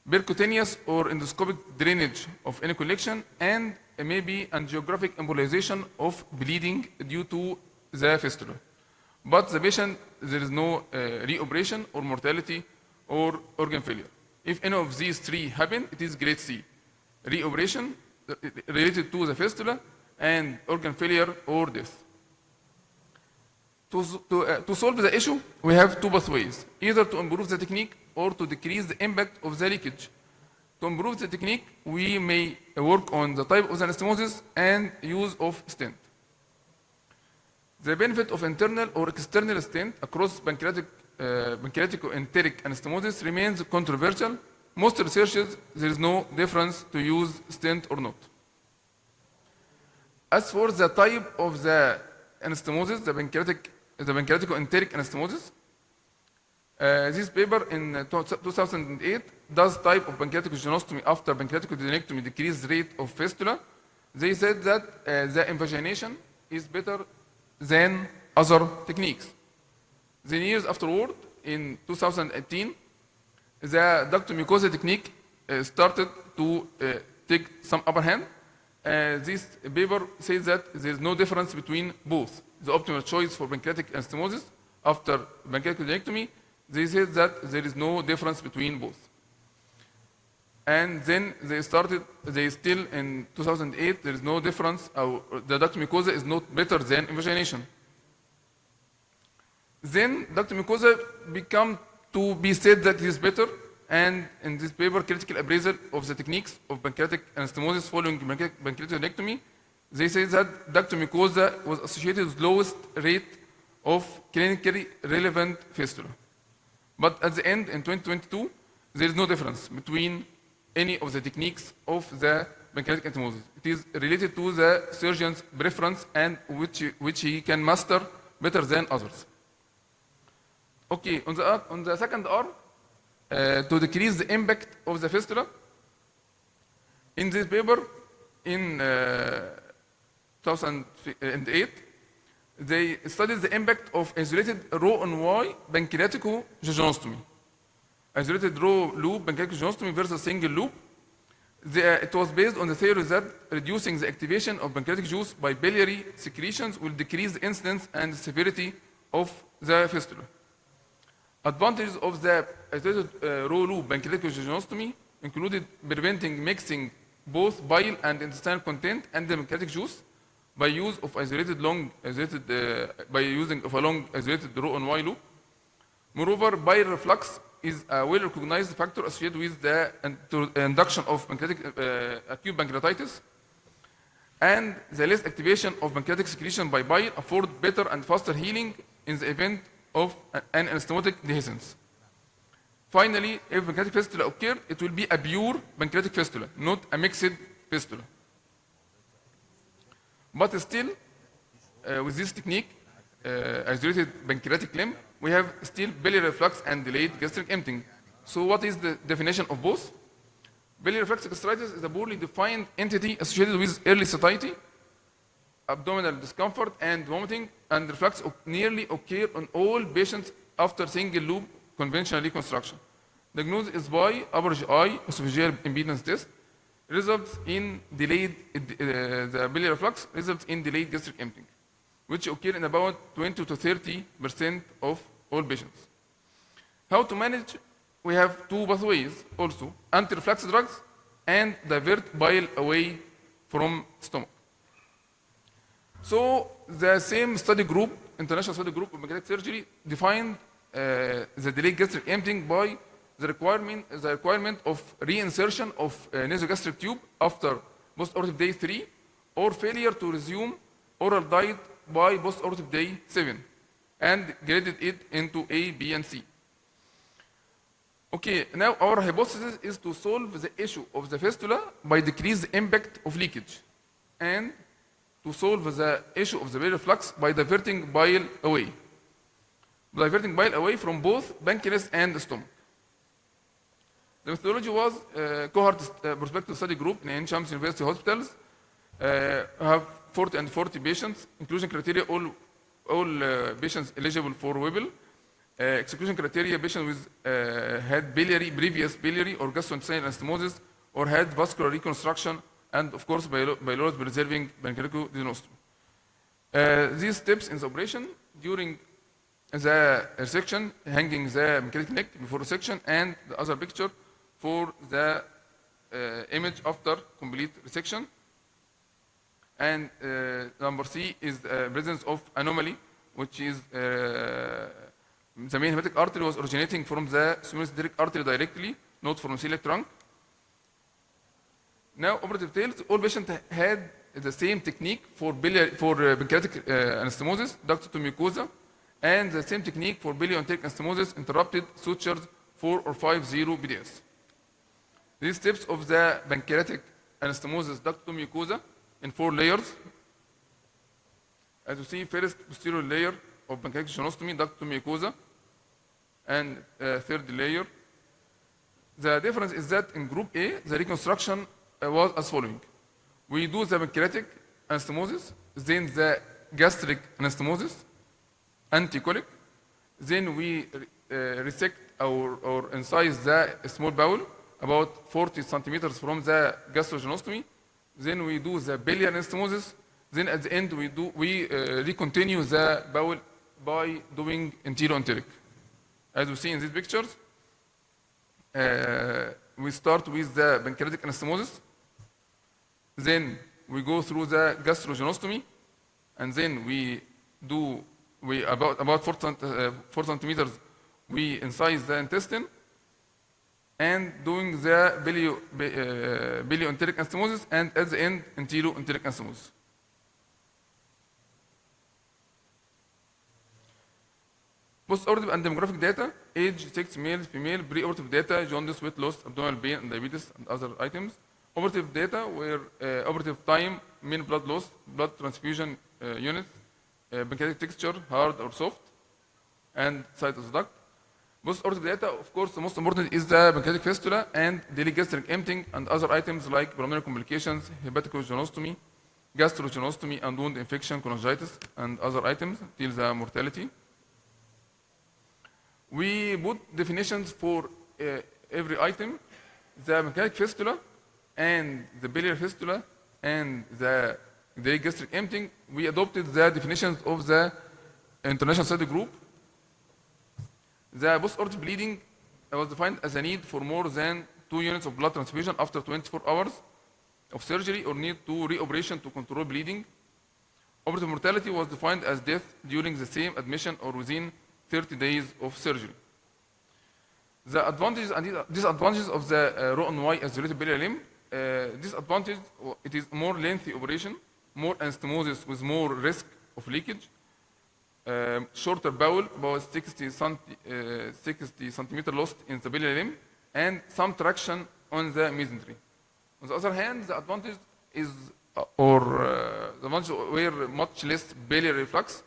percutaneous or endoscopic drainage of any collection, and maybe angiographic embolization of bleeding due to the fistula. But the patient, there is no reoperation or mortality or organ failure. If any of these 3 happen, it is grade C. Reoperation related to the fistula and organ failure or death. To solve the issue, we have 2 pathways, either to improve the technique or to decrease the impact of the leakage. To improve the technique, we may work on the type of the anastomosis and use of stent. The benefit of internal or external stent across pancreatico-enteric anastomosis remains controversial. Most researchers, there is no difference to use stent or not. As for the type of the anastomosis, the pancreatico-enteric anastomosis, this paper in 2008 does type of pancreatic genostomy after pancreatic duodenectomy decrease rate of fistula. They said that the invagination is better than other techniques. Then years afterward, in 2018, the ductal mucosa technique started to take some upper hand. This paper says that there is no difference between both. The optimal choice for pancreatic anastomosis after pancreatic duodenectomy, they said that there is no difference between both. And then they still in 2008, there is no difference, the ductal mucosa is not better than invagination. Then ductal mucosa become to be said that it is better, and in this paper, critical appraisal of the techniques of pancreatic anastomosis following pancreatic duodenectomy, they say that ductal mucosa was associated with lowest rate of clinically relevant fistula. But at the end, in 2022, there is no difference between any of the techniques of the pancreatic anastomosis. It is related to the surgeon's preference and which he can master better than others. Okay, on the second arm, to decrease the impact of the fistula, in this paper in 2008, they studied the impact of isolated row and Y pancreatico-jejunostomy. Isolated row loop pancreatico-jejunostomy versus single loop. It was based on the theory that reducing the activation of pancreatic juice by biliary secretions will decrease the incidence and severity of the fistula. Advantages of the isolated row loop pancreatico-jejunostomy included preventing mixing both bile and intestinal content and the pancreatic juice by use of by using of a long isolated row and Y loop. Moreover, bile reflux is a well-recognized factor associated with the induction of acute pancreatitis, and the less activation of pancreatic secretion by bile afford better and faster healing in the event of an anastomotic dehiscence. Finally, if pancreatic fistula occurred, it will be a pure pancreatic fistula, not a mixed fistula. But still, with this technique, isolated pancreatic limb, we have still biliary reflux and delayed gastric emptying. So what is the definition of both? Biliary reflux gastritis is a poorly defined entity associated with early satiety, abdominal discomfort, and vomiting, and reflux nearly occur on all patients after single loop conventional reconstruction. Diagnosis is by upper GI esophageal impedance test. Results in delayed, the biliary reflux results in delayed gastric emptying, which occur in about 20 to 30% of all patients. How to manage? We have two pathways also, anti-reflux drugs and divert bile away from stomach. So the same study group, international study group of pancreatic surgery, defined the delayed gastric emptying by the requirement of reinsertion of nasogastric tube after post-operative day 3 or failure to resume oral diet by post-operative day 7, and graded it into A, B, and C. Okay, now our hypothesis is to solve the issue of the fistula by decrease the impact of leakage, and to solve the issue of the biliary reflux by diverting bile away. Diverting bile away from both pancreas and the stomach. The methodology was cohort prospective study group in Ain Shams University hospitals. Have 40 and 40 patients. Inclusion criteria, all patients eligible for WIBL. Exclusion criteria, patients with had previous biliary or gastrointestinal anastomosis, or had vascular reconstruction, and of course pylorus preserving pancreaticodynostomy. These steps in the operation: during the resection, hanging the pancreatic neck before resection, and the other picture for the image after complete resection. And number C is the presence of anomaly, which is the main hepatic artery was originating from the semicystic artery directly, not from celiac trunk. Now, operative details: all patients had the same technique for pancreatic anastomosis, ductal to mucosa, and the same technique for bilioenteric anastomosis, interrupted sutures 4 or 5-0 BDS. These steps of the pancreatic anastomosis, ductal to mucosa, in 4 layers. As you see, first posterior layer of pancreatic choanostomy, ductal to mucosa, and third layer. The difference is that in group A, the reconstruction was as following. We do the pancreatic anastomosis, then the gastric anastomosis, anticolic, then we resect or incise the small bowel about 40 centimeters from the gastrojeanostomy. Then we do the biliary anastomosis. Then at the end we recontinue the bowel by doing enteroenteric. As you see in these pictures, we start with the pancreatic anastomosis. Then we go through the gastrojeanostomy, and then we about 4 centimeters we incise the intestine, and doing the bilioenteric anastomosis, and at the end enteroenteric anastomosis. Post-operative and demographic data: age 6, male, female. Pre-operative data: jaundice, weight loss, abdominal pain, and diabetes, and other items. Operative data were operative time, mean blood loss, blood transfusion units, pancreatic texture, hard or soft, and site of the duct. Post-operative data, of course, the most important is the pancreatic fistula and delayed gastric emptying, and other items like pulmonary complications, hepaticojeanostomy, gastrojeanostomy, and wound infection, cholangitis, and other items till the mortality. We put definitions for every item. The pancreatic fistula and the biliary fistula and the delayed gastric emptying, we adopted the definitions of the international study group. The post-operative bleeding was defined as a need for more than 2 units of blood transfusion after 24 hours of surgery, or need to reoperation to control bleeding. Operative mortality was defined as death during the same admission or within 30 days of surgery. The advantages and disadvantages of the Rho and Y isolated biliary limb. Disadvantage, it is more lengthy operation, more anastomosis with more risk of leakage, shorter bowel, about 60 centimeter lost in the biliary limb, and some traction on the mesentery. On the other hand, the advantage is, the advantage were much less biliary reflux,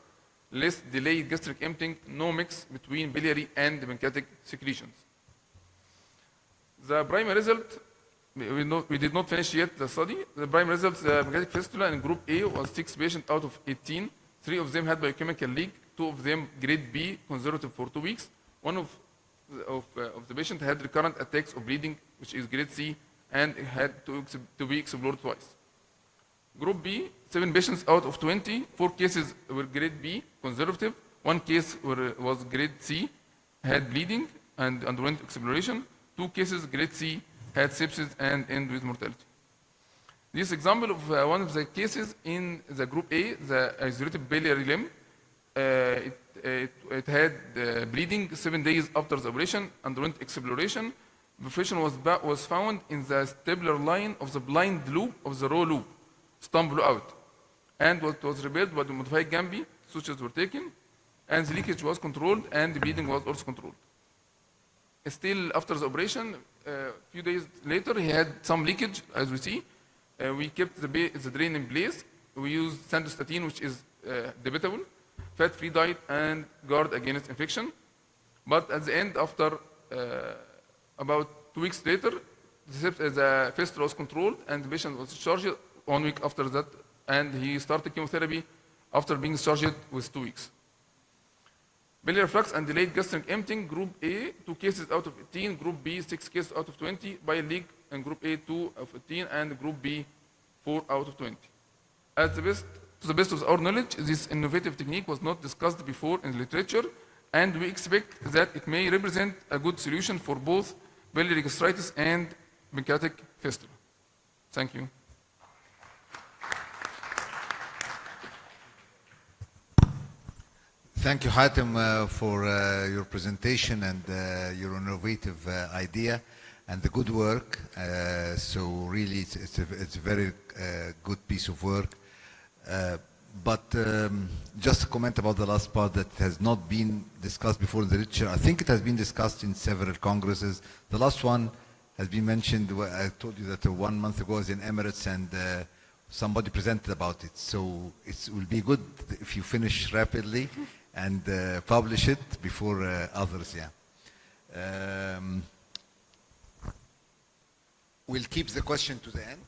less delayed gastric emptying, no mix between biliary and pancreatic secretions. The primary result, we did not finish yet the study. The primary result, the pancreatic fistula in group A was 6 patients out of 18. 3 of them had biochemical leak, 2 of them grade B, conservative for 2 weeks. One of the patient had recurrent attacks of bleeding, which is grade C, and had to be explored twice. Group B, 7 patients out of 20, 4 cases were grade B, conservative. 1 case was grade C, had bleeding and underwent exploration. 2 cases grade C had sepsis and ended with mortality. This example of one of the cases in the group A, the isolated biliary limb, it had bleeding 7 days after the operation, underwent exploration. Perforation was found in the stapler line of the blind loop of the Rho loop, stump blew out, and what was repaired by the modified Gambi, sutures were taken, and the leakage was controlled, and the bleeding was also controlled. Still, after the operation, a few days later, he had some leakage, as we see. We kept the drain in place. We used sandostatin, which is debatable, fat-free diet, and guard against infection. But at the end, after about 2 weeks later, the fistula was controlled, and the patient was discharged 1 week after that, and he started chemotherapy after being discharged with 2 weeks. Biliary reflux and delayed gastric emptying, group A, 2 cases out of 18, group B, 6 cases out of 20, bile leak, and group A, 2 of 18, and group B, 4 out of 20. To the best of our knowledge, this innovative technique was not discussed before in literature, and we expect that it may represent a good solution for both biliary gastritis and pancreatic fistula. Thank you. Thank you, Hatem, for your presentation and your innovative idea and the good work. So really, it's a very good piece of work. But just a comment about the last part that has not been discussed before in the literature. I think it has been discussed in several congresses. The last one has been mentioned. I told you that 1 month ago was in Emirates, and somebody presented about it. So it will be good if you finish rapidly and publish it before others. Yeah. We'll keep the question to the end.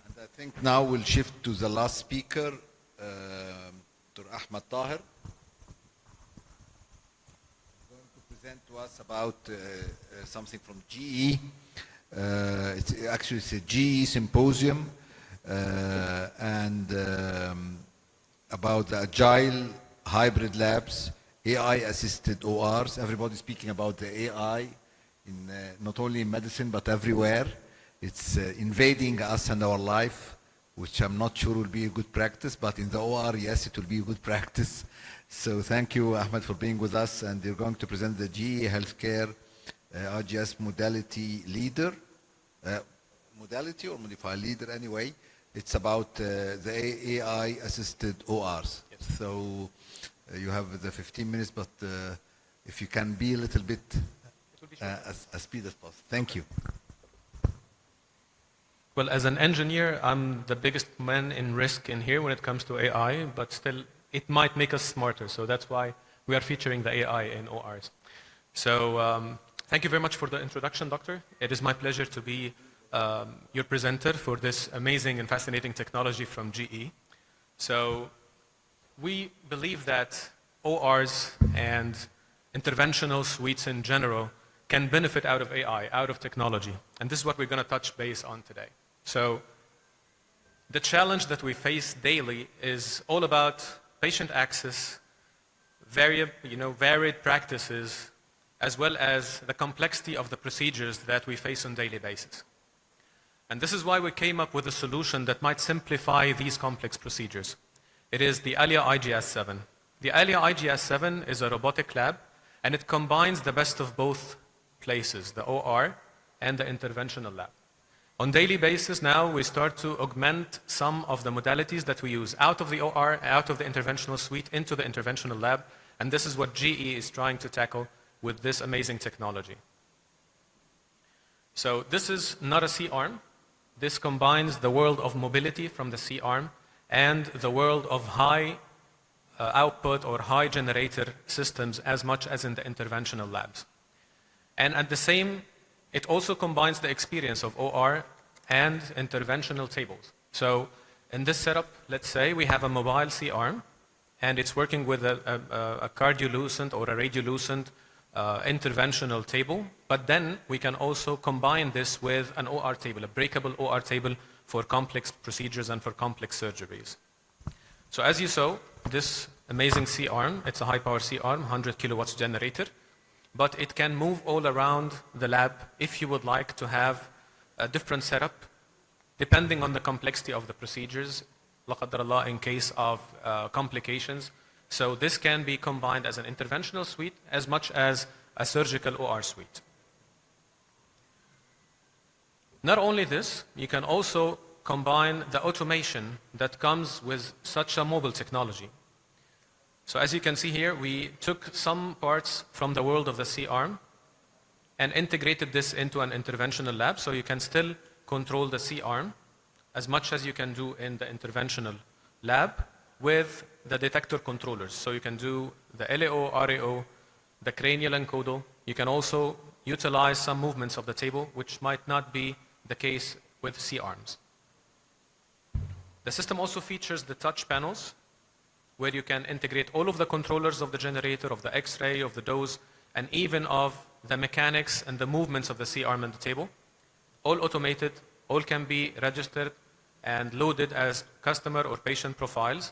And I think now we'll shift to the last speaker, Dr. Ahmed Tahir, going to present to us about something from GE. It's a GE symposium and about the agile hybrid labs, AI-assisted ORs. Everybody's speaking about the AI, in, not only in medicine, but everywhere. It's invading us and our life, which I'm not sure will be a good practice, but in the OR, yes, it will be a good practice. So thank you, Ahmed, for being with us, and you're going to present the GE Healthcare RGS modality leader, modality or modified leader anyway. It's about the AI-assisted ORs. Yes. So you have the 15 minutes, but if you can be a little bit as speed as possible. Thank you. Well, as an engineer, I'm the biggest man in risk in here when it comes to AI, but still, it might make us smarter. So that's why we are featuring the AI in ORs. So thank you very much for the introduction, Doctor. It is my pleasure to be your presenter for this amazing and fascinating technology from GE. So we believe that ORs and interventional suites in general can benefit out of AI, out of technology. And this is what we're going to touch base on today. So the challenge that we face daily is all about patient access, varied practices, as well as the complexity of the procedures that we face on a daily basis. And this is why we came up with a solution that might simplify these complex procedures. It is the ALIA IGS-7. The ALIA IGS-7 is a robotic lab, and it combines the best of both places, the OR and the interventional lab. On daily basis now, we start to augment some of the modalities that we use out of the OR, out of the interventional suite, into the interventional lab, and this is what GE is trying to tackle with this amazing technology. So this is not a C-arm. This combines the world of mobility from the C-arm and the world of high output or high generator systems as much as in the interventional labs. And at the same, it also combines the experience of OR and interventional tables. So in this setup, let's say we have a mobile C-arm and it's working with a cardiolucent or a radiolucent interventional table, but then we can also combine this with an OR table, a breakable OR table for complex procedures and for complex surgeries. So as you saw, this amazing C-arm, it's a high-power C-arm, 100 kilowatts generator, but it can move all around the lab if you would like to have a different setup, depending on the complexity of the procedures, la qadar Allah, in case of complications. So this can be combined as an interventional suite as much as a surgical OR suite. Not only this, you can also combine the automation that comes with such a mobile technology. So as you can see here, we took some parts from the world of the C-arm and integrated this into an interventional lab, so you can still control the C-arm as much as you can do in the interventional lab with the detector controllers. So you can do the LAO, RAO, the cranial and caudal. You can also utilize some movements of the table, which might not be the case with C-arms. The system also features the touch panels, where you can integrate all of the controllers of the generator, of the X-ray, of the dose, and even of the mechanics and the movements of the C-arm and the table. All automated, all can be registered and loaded as customer or patient profiles.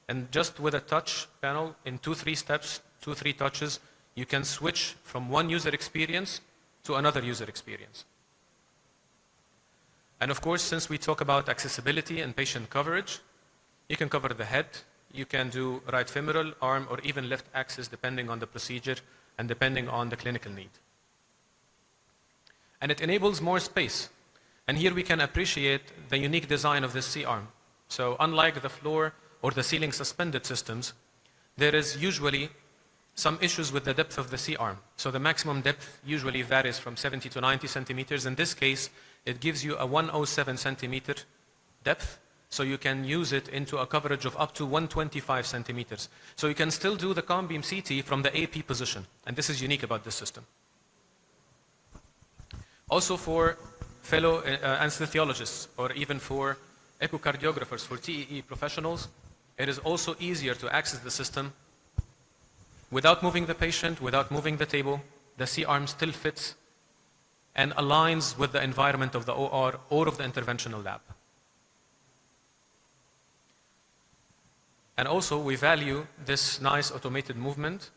And just with a touch panel, in 2-3 steps, 2-3 touches, you can switch from one user experience to another user experience. And of course, since we talk about accessibility and patient coverage, you can cover the head, you can do right femoral, arm, or even left axis, depending on the procedure and depending on the clinical need. And it enables more space. And here we can appreciate the unique design of this C-arm. So unlike the floor or the ceiling suspended systems, there is usually some issues with the depth of the C-arm. So the maximum depth usually varies from 70 to 90 centimeters. In this case, it gives you a 107 centimeter depth, so you can use it into a coverage of up to 125 centimeters. So you can still do the com beam CT from the AP position, and this is unique about this system. Also for fellow anesthesiologists, or even for echocardiographers, for TEE professionals, it is also easier to access the system without moving the patient, without moving the table. The C-arm still fits and aligns with the environment of the OR or of the interventional lab. And also, we value this nice automated movement.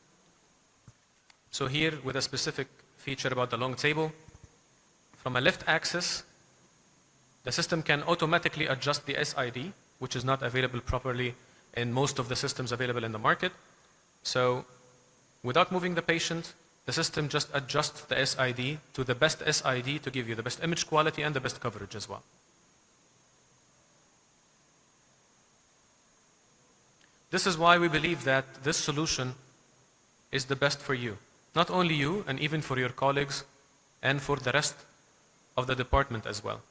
So here, with a specific feature about the long table, from a left axis, the system can automatically adjust the SID, which is not available properly in most of the systems available in the market. So without moving the patient, the system just adjusts the SID to the best SID to give you the best image quality and the best coverage as well. This is why we believe that this solution is the best for you. Not only you, and even for your colleagues and for the rest of the department as well.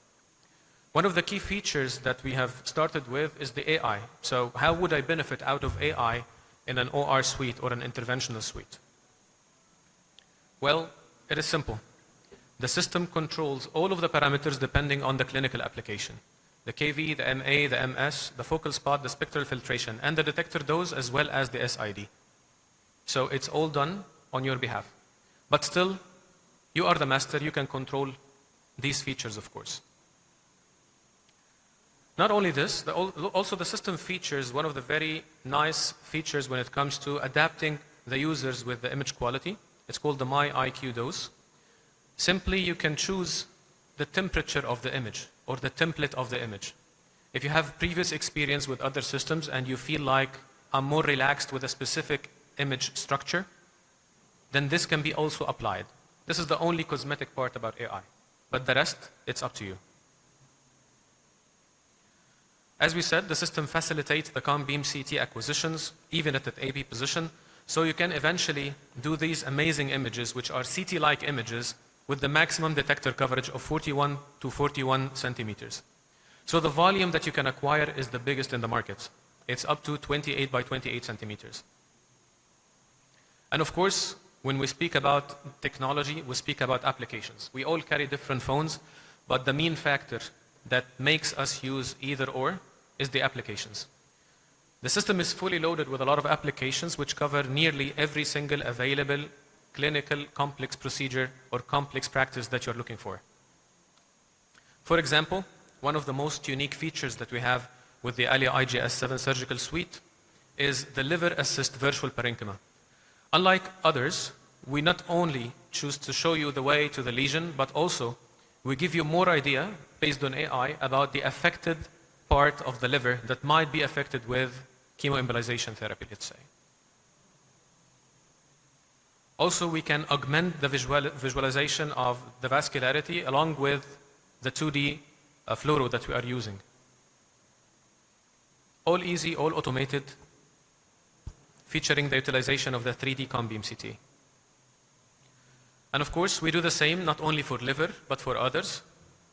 One of the key features that we have started with is the AI. So how would I benefit out of AI in an OR suite or an interventional suite? Well, it is simple. The system controls all of the parameters depending on the clinical application. The KV, the MA, the MS, the focal spot, the spectral filtration, and the detector dose, as well as the SID. So it's all done on your behalf. But still, you are the master, you can control these features, of course. Not only this, also the system features one of the very nice features when it comes to adapting the users with the image quality. It's called the MyIQ dose. Simply, you can choose the temperature of the image or the template of the image. If you have previous experience with other systems and you feel like I'm more relaxed with a specific image structure, then this can be also applied. This is the only cosmetic part about AI. But the rest, it's up to you. As we said, the system facilitates the COM-beam CT acquisitions, even at the AP position, so you can eventually do these amazing images, which are CT-like images, with the maximum detector coverage of 41 to 41 centimeters. So the volume that you can acquire is the biggest in the market. It's up to 28 by 28 centimeters. And of course, when we speak about technology, we speak about applications. We all carry different phones, but the main factor that makes us use either or is the applications. The system is fully loaded with a lot of applications which cover nearly every single available clinical complex procedure or complex practice that you're looking for. For example, one of the most unique features that we have with the ALIA IGS-7 surgical suite is the liver assist virtual parenchyma. Unlike others, we not only choose to show you the way to the lesion, but also we give you more idea based on AI about the affected part of the liver that might be affected with chemoembolization therapy, let's say. Also, we can augment the visualization of the vascularity along with the 2D fluoro that we are using. All easy, all automated, featuring the utilization of the 3D COM-beam CT. And of course, we do the same not only for liver, but for others.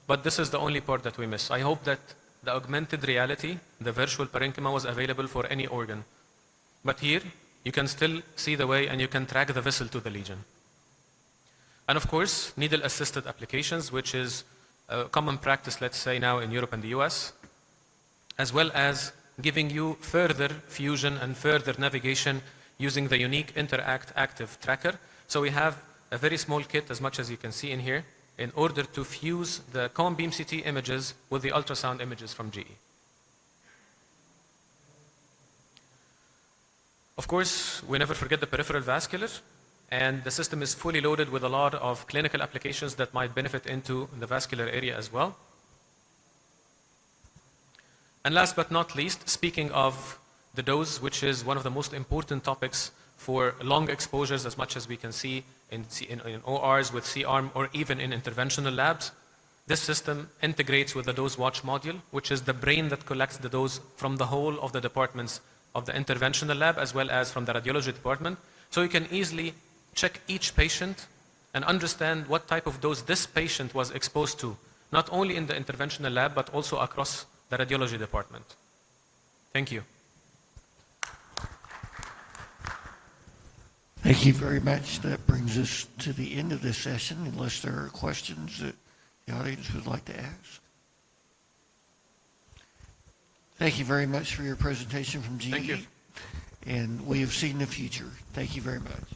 But this is the only part that we miss. I hope that the augmented reality, the virtual parenchyma, was available for any organ. But here, you can still see the way and you can track the vessel to the lesion. And of course, needle-assisted applications, which is a common practice, let's say now in Europe and the US, as well as giving you further fusion and further navigation using the unique Interact Active Tracker. So we have a very small kit, as much as you can see in here, in order to fuse the COM-beam CT images with the ultrasound images from GE. Of course, we never forget the peripheral vascular, and the system is fully loaded with a lot of clinical applications that might benefit into the vascular area as well. And last but not least, speaking of the dose, which is one of the most important topics for long exposures, as much as we can see in ORs with C-arm or even in interventional labs, this system integrates with the dose watch module, which is the brain that collects the dose from the whole of the departments of the interventional lab as well as from the radiology department. So you can easily check each patient and understand what type of dose this patient was exposed to, not only in the interventional lab, but also across the radiology department. Thank you. Thank you very much. That brings us to the end of this session, unless there are questions that the audience would like to ask. Thank you very much for your presentation from GE. Thank you. And we have seen the future. Thank you very much.